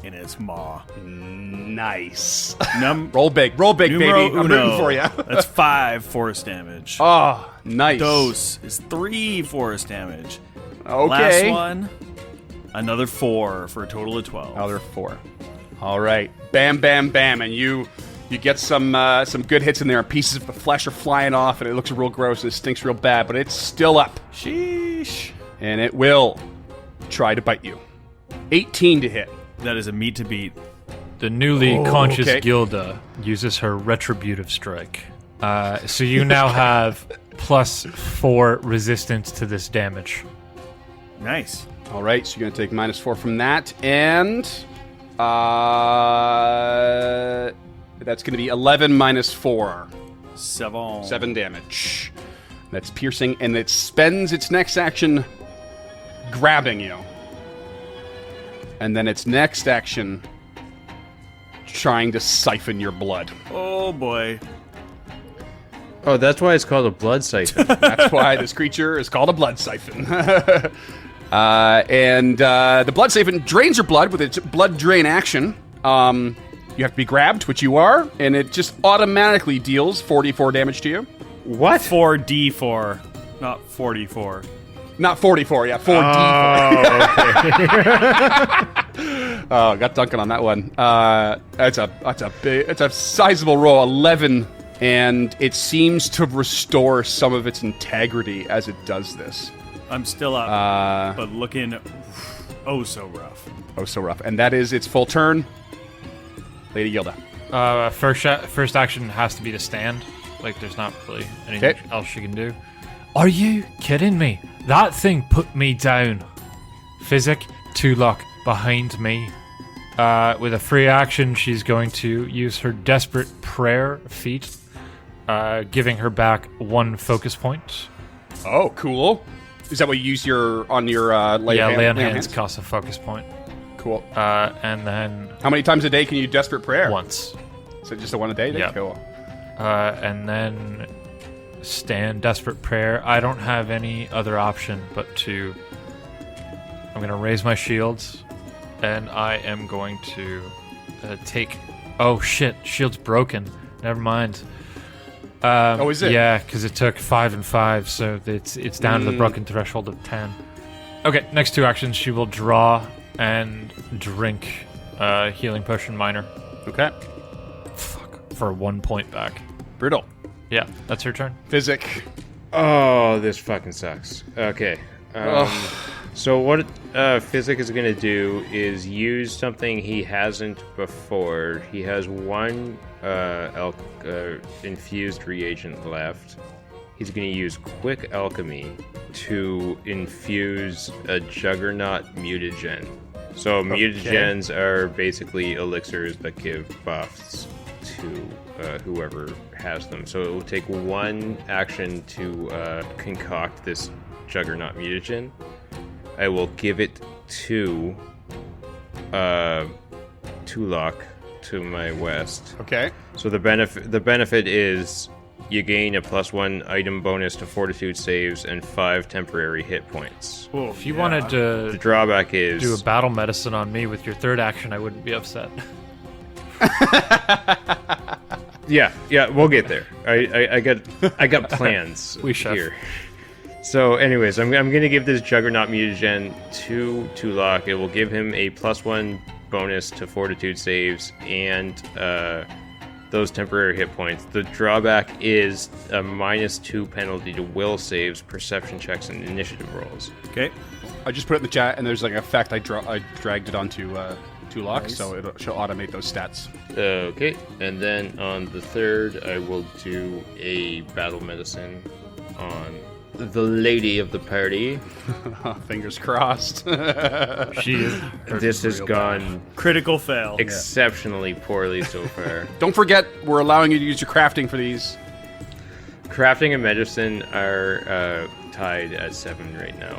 in his maw. Nice. Roll Roll big, baby. numero I'm uno. rooting for you. That's 5 force damage. Oh, nice. Dose is 3 force damage. Okay. Last one, another 4 for a total of 12. Another 4. All right. Bam, bam, bam, and you get some good hits in there. Pieces of the flesh are flying off, and it looks real gross. And it stinks real bad, but it's still up, Sheesh. and it will try to bite you. 18 to hit. That is a meat to beat. The newly conscious okay. Gilda uses her retributive strike. So you now have +4 resistance to this damage. Nice. All right, so you're going to take -4 from that, and that's going to be 11 minus 4. 7 damage. That's piercing, and it spends its next action grabbing you. And then its next action trying to siphon your blood. Oh boy. Oh, that's why it's called a blood siphon. That's why this creature is called a blood siphon. And the blood siphon drains your blood with its blood drain action. You have to be grabbed, which you are, and it just automatically deals 44 damage to you. What? 4d4, not 44. Not 44, yeah, 4d4. Oh, got Duncan on that one. That's a sizable roll, 11, and it seems to restore some of its integrity as it does this. I'm still up, but looking oh so rough. Oh, so rough. And that is its full turn. Lady Gilda. First action has to be to stand. Like, there's not really anything Okay. else she can do. Are you kidding me? That thing put me down. Physic, Tulok behind me. With a free action, she's going to use her Desperate Prayer feat, giving her back 1 focus point. Oh, cool. Is that what you use on your lay Lay on hands? hands costs a focus point. Cool. And then How many times a day can you Desperate Prayer? once. So just a one a day? Yeah. Cool. And then stand Desperate Prayer. I don't have any other option but to... I'm going to raise my shields, and I am going to take... Oh, shit. Shield's broken. Never mind. Oh, is it? Yeah, because it took 5 and 5, so it's down to the broken threshold of 10. Okay, next 2 actions. She will draw and drink Healing Potion Minor. Okay. Fuck. For 1 point back. Brutal. Yeah, that's her turn. Physic. Oh, this fucking sucks. Okay. So what Physic is going to do is use something he hasn't before. He has 1 infused reagent left. He's going to use Quick Alchemy to infuse a Juggernaut mutagen. So mutagens are basically elixirs that give buffs to whoever has them. So it will take 1 action to concoct this Juggernaut mutagen. I will give it to Tulok to my west. Okay. So the benefit is you gain a +1 item bonus to Fortitude saves and 5 temporary hit points. If you wanted The to drawback is do a battle medicine on me with your 3rd action, I wouldn't be upset. yeah, we'll get there. I got plans We shall. here. So, anyways, I'm gonna give this Juggernaut mutagen to Tulok. It will give him a +1 bonus to Fortitude saves and those temporary hit points. The drawback is a -2 penalty to will saves, perception checks, and initiative rolls. Okay. I just put it in the chat, and there's like an effect. I dragged it onto Tulok, so she'll automate those stats. Okay, and then on the 3rd, I will do a battle medicine on the lady of the party. Fingers crossed. She is. This has gone Critical fail. exceptionally poorly so far. Don't forget, we're allowing you to use your crafting for these. Crafting and medicine are tied at 7 right now.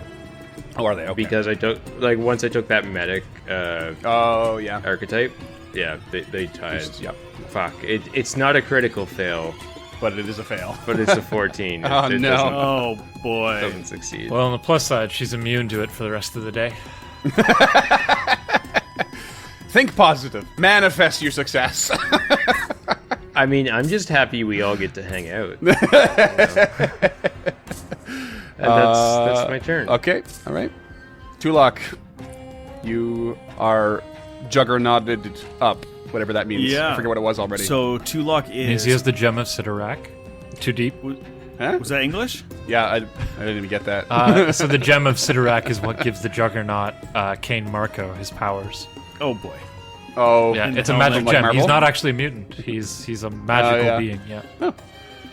Oh, are they? Okay. Because I took, once I took that medic Oh, yeah. archetype, yeah, they tied. Yep. Fuck, it's not a critical fail, But it is a fail. but it's a 14. Oh, it no. Oh boy. doesn't succeed. Well, on the plus side, she's immune to it for the rest of the day. Think positive. Manifest your success. I mean, I'm just happy we all get to hang out. And that's my turn. Okay, all right. Tulok, you are juggernauted up, whatever that means. Yeah. I forget what it was already. So Tulok Means is. he has the gem of Sidorak. Too deep. Huh? Was that English? Yeah, I didn't even get that. So the gem of Sidorak is what gives the Juggernaut Kane Marco his powers. Oh boy. oh, Yeah, it's a helmet. magic Like gem. Marvel? He's not actually a mutant. He's a magical yeah. being. Yeah.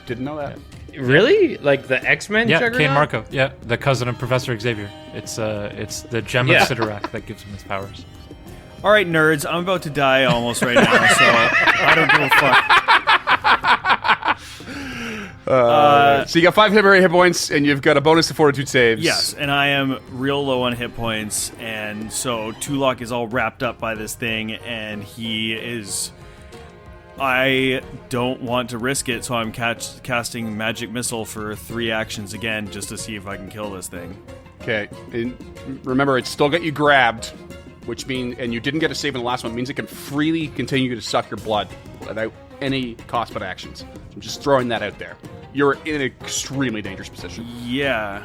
didn't know that. Really? Like the X-Men Yeah, Juggernaut? Kane Marco. Yeah, the cousin of Professor Xavier. It's the gem Yeah. of Sidorak that gives him his powers. All right, nerds. I'm about to die almost right now, so I don't give a fuck. So you got 5 hit points, and you've got a bonus to fortitude saves. Yes, and I am real low on hit points, and so Tulok is all wrapped up by this thing, and he is I don't want to risk it, so I'm casting Magic Missile for 3 actions again, just to see if I can kill this thing. Okay. And remember, it's still got you grabbed, which means, and you didn't get a save in the last one, means it can freely continue to suck your blood without any cost but actions. So I'm just throwing that out there. You're in an extremely dangerous position. Yeah.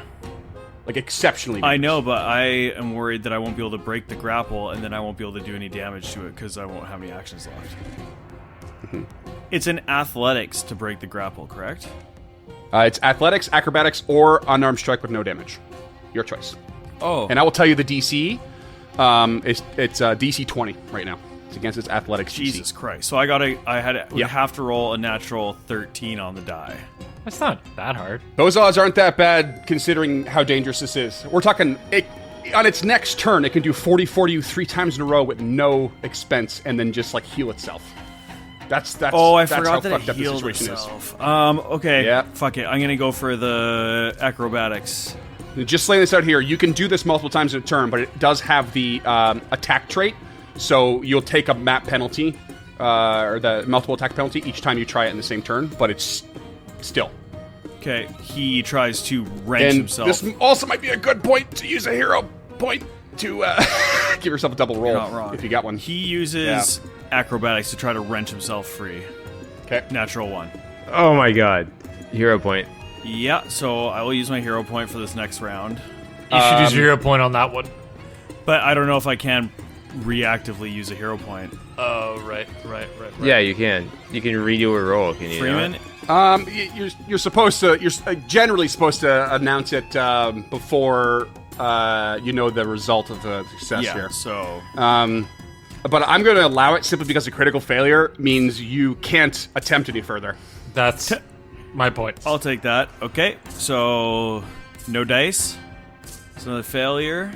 Like, exceptionally dangerous. I know, but I am worried that I won't be able to break the grapple, and then I won't be able to do any damage to it because I won't have any actions left. It's an athletics to break the grapple, correct? It's athletics, acrobatics, or unarmed strike with no damage. Your choice. Oh. And I will tell you the DC. It's DC 20 right now. It's against its athletics Jesus DC. Christ. So would have to roll a natural 13 on the die. That's not that hard. Those odds aren't that bad considering how dangerous this is. We're talking, on its next turn, it can do 40 you 3 times in a row with no expense and then just, like, heal itself. That's I how forgot that fucked it up the healed situation itself. Okay. Yeah. Fuck it. I'm going to go for the acrobatics. is. Just laying this out here, you can do this multiple times in a turn, but it does have the attack trait, so you'll take a map penalty, or the multiple attack penalty each time you try it in the same turn, but it's still. Okay. He tries to wrench And himself. this also might be a good point to use a hero point to give yourself a double roll You're not wrong. if you got one. He uses acrobatics to try to wrench himself free. Okay. Natural 1. Oh my god. Hero point. Yeah, so I will use my hero point for this next round. You should use your hero point on that one. But I don't know if I can reactively use a hero point. Oh, right. Yeah, you can. You can redo a roll, can you Freeman? not? You're supposed to. You're generally supposed to announce it before you know the result of the success Yeah, here. so... But I'm going to allow it simply because a critical failure means you can't attempt any further. That's my point. I'll take that. Okay, so no dice. It's another failure.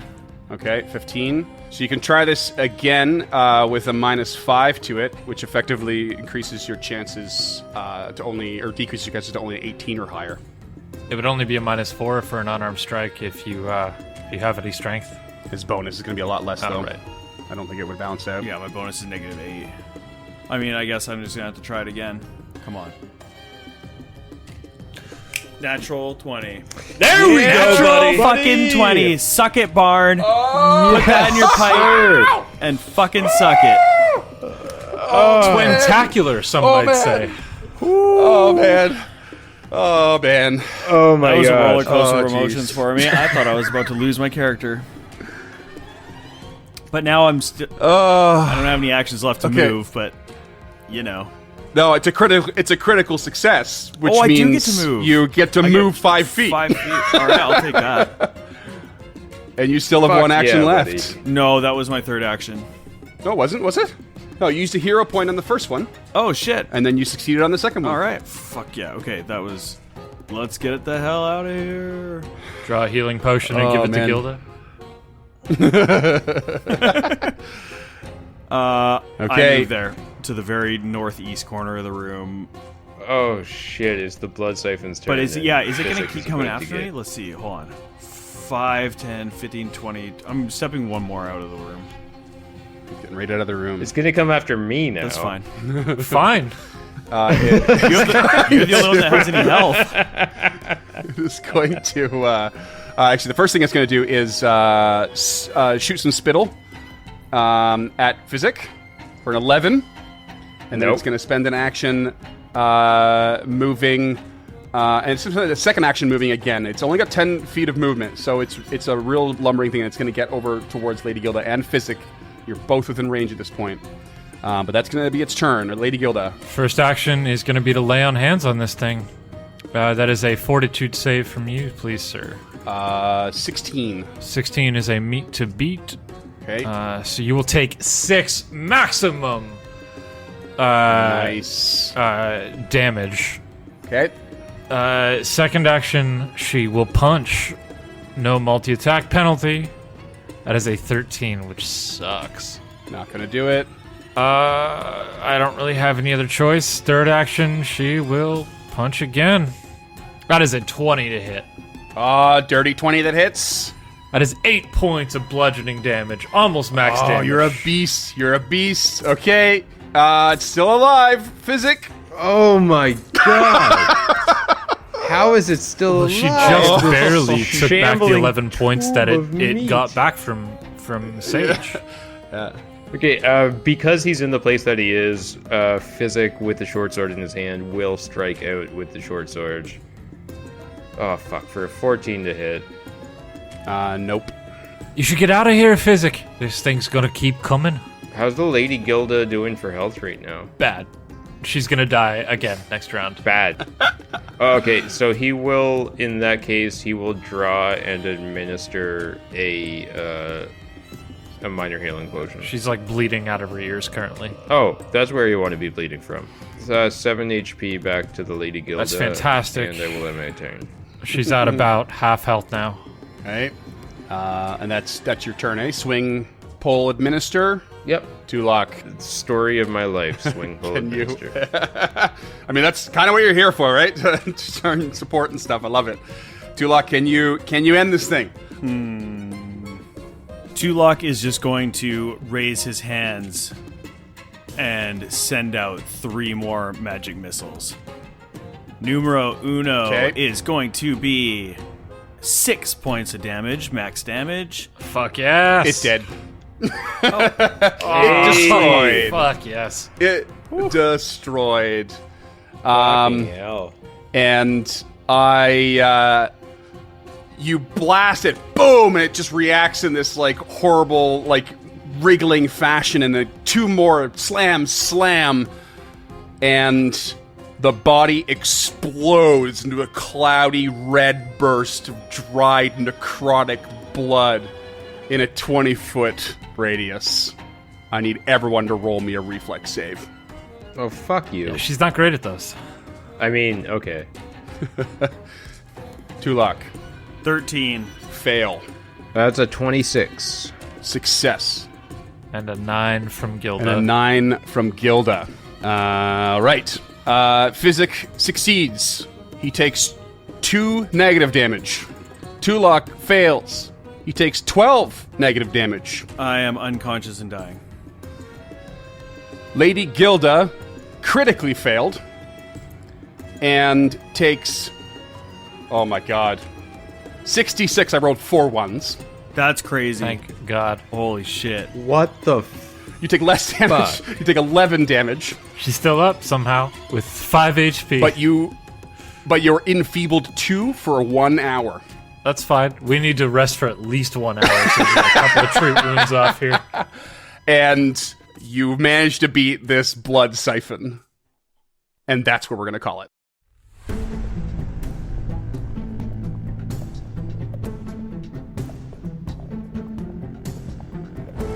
Okay, 15. So you can try this again with a -5 to it, which effectively increases your chances to only, or decreases your chances to only 18 or higher. It would only be a -4 for an unarmed strike if you have any strength. His bonus is going to be a lot less, though. right. I don't think it would balance out. Yeah, my bonus is -8. I mean, I guess I'm just gonna have to try it again. Come on. Natural 20. There we Natural fucking 20. Suck it, Barn. Put that in your pipe and fucking suck it. Twintacular, some might man. say. Oh, man. Oh, man. Oh my That was a god. roller coaster Oh, of emotions jeez. for me. I thought I was about to lose my character. But now I'm still... I don't have any actions left to Okay. move, but... You know. No, it's a critical success, which Oh, I do means get to move. you get to I move get 5 feet. 5 feet. Alright, I'll take that. And you still have Fuck one action yeah, left. buddy. No, that was my third action. No, it wasn't, was it? No, you used a hero point on the first one, Oh, shit. and then you succeeded on the second one. Alright. Fuck yeah. Okay, that was... Let's get it the hell out of here. Draw a healing potion and Oh, give it man. to Gilda. I Okay. moved there to the very northeast corner of the room. Oh shit, it's the blood siphon's turn. But is it, then. yeah, is it going to Physics keep is coming about to after me? get- Let's see. Hold on. 5, 10, 15, 20. I'm stepping one more out of the room. Getting right out of the room. It's gonna come after me now. That's fine. Fine. You're the only one that has any health. It's going to actually the first thing it's going to do is shoot some spittle at Physic for an 11, and then Nope. it's going to spend an action moving, and it's the second action moving again. It's only got 10 feet of movement, so it's a real lumbering thing. It's going to get over towards Lady Gilda and Physic. You're both within range at this point, but that's going to be its turn. Lady Gilda. First action is going to be to lay on hands on this thing. That is a fortitude save from you, please, sir. 16. 16 is a meet to beat. Okay. So you will take 6 maximum Nice. damage. Okay. Second action, she will punch. No multi-attack penalty. That is a 13, which sucks. Not going to do it. I don't really have any other choice. Third action, she will punch again. That is a 20 to hit. Dirty 20 that hits. That is 8 points of bludgeoning damage. Almost max Oh, damage. you're a beast. You're a beast. Okay. It's still alive. Physic. Oh my god! How is it still alive? She just barely took back the Shambling 11 points that tube of it meat. got back from Sage. Okay, because he's in the place that he is, Physic with the short sword in his hand will strike out with the short sword. Oh fuck, for a 14 to hit. Nope. You should get out of here, Physic. This thing's gonna keep coming. How's the Lady Gilda doing for health right now? Bad. She's gonna die again next round. Bad. Okay, so he will, in that case, he will draw and administer a minor healing potion. She's like bleeding out of her ears currently. Oh, that's where you want to be bleeding from. 7 HP back to the Lady Gilda. That's fantastic. And I will end my turn. She's at about half health now. All right. And that's your turn, eh? Swing, pull, administer. Yep. Tulok. Story of my life, swing pull Can you? administer. I mean, that's kind of what you're here for, right? Showing support and stuff. I love it. Tulok, can you end this thing? Tulok is just going to raise his hands and send out 3 more magic missiles. Numero uno Okay. is going to be 6 points of damage, max damage. Fuck yes. It's dead. Oh, Destroyed. fuck yes. It destroyed. Fucking hell. And you blast it, boom, and it just reacts in this like horrible, like wriggling fashion, and then 2 more slam, and the body explodes into a cloudy red burst of dried necrotic blood in a 20-foot radius. I need everyone to roll me a reflex save. Oh, fuck you. She's not great at those. I mean, okay. Tulok. 13. Fail. That's a 26. Success. And a 9 from Gilda. And a 9 from Gilda. Right. Physic succeeds. He takes 2 negative damage. Tulok fails. He takes 12 negative damage. I am unconscious and dying. Lady Gilda critically failed and takes, oh my god, 66. I rolled 4 ones. That's crazy. Thank God. Holy shit. What the You take less damage. You take 11 damage, She's still up somehow with 5 HP. but you're enfeebled 2 for 1 hour. That's fine. We need to rest for at least 1 hour, so we get a couple of treat wounds off here. And you managed to beat this blood siphon. And that's what we're going to call it.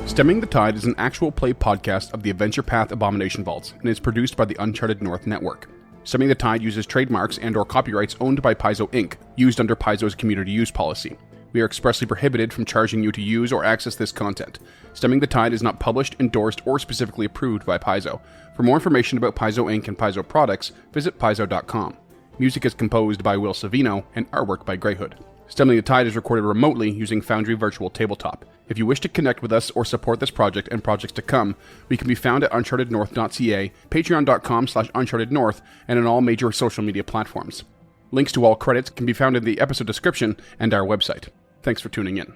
Stemming the Tide is an actual play podcast of the Adventure Path Abomination Vaults and is produced by the Uncharted North Network. Stemming the Tide uses trademarks and/or copyrights owned by Paizo Inc., used under Paizo's community use policy. We are expressly prohibited from charging you to use or access this content. Stemming the Tide is not published, endorsed, or specifically approved by Paizo. For more information about Paizo Inc. and Paizo products, visit paizo.com. Music is composed by Will Savino and artwork by Greyhood. Stemming the Tide is recorded remotely using Foundry Virtual Tabletop. If you wish to connect with us or support this project and projects to come, we can be found at unchartednorth.ca, patreon.com/unchartednorth, and on all major social media platforms. Links to all credits can be found in the episode description and our website. Thanks for tuning in.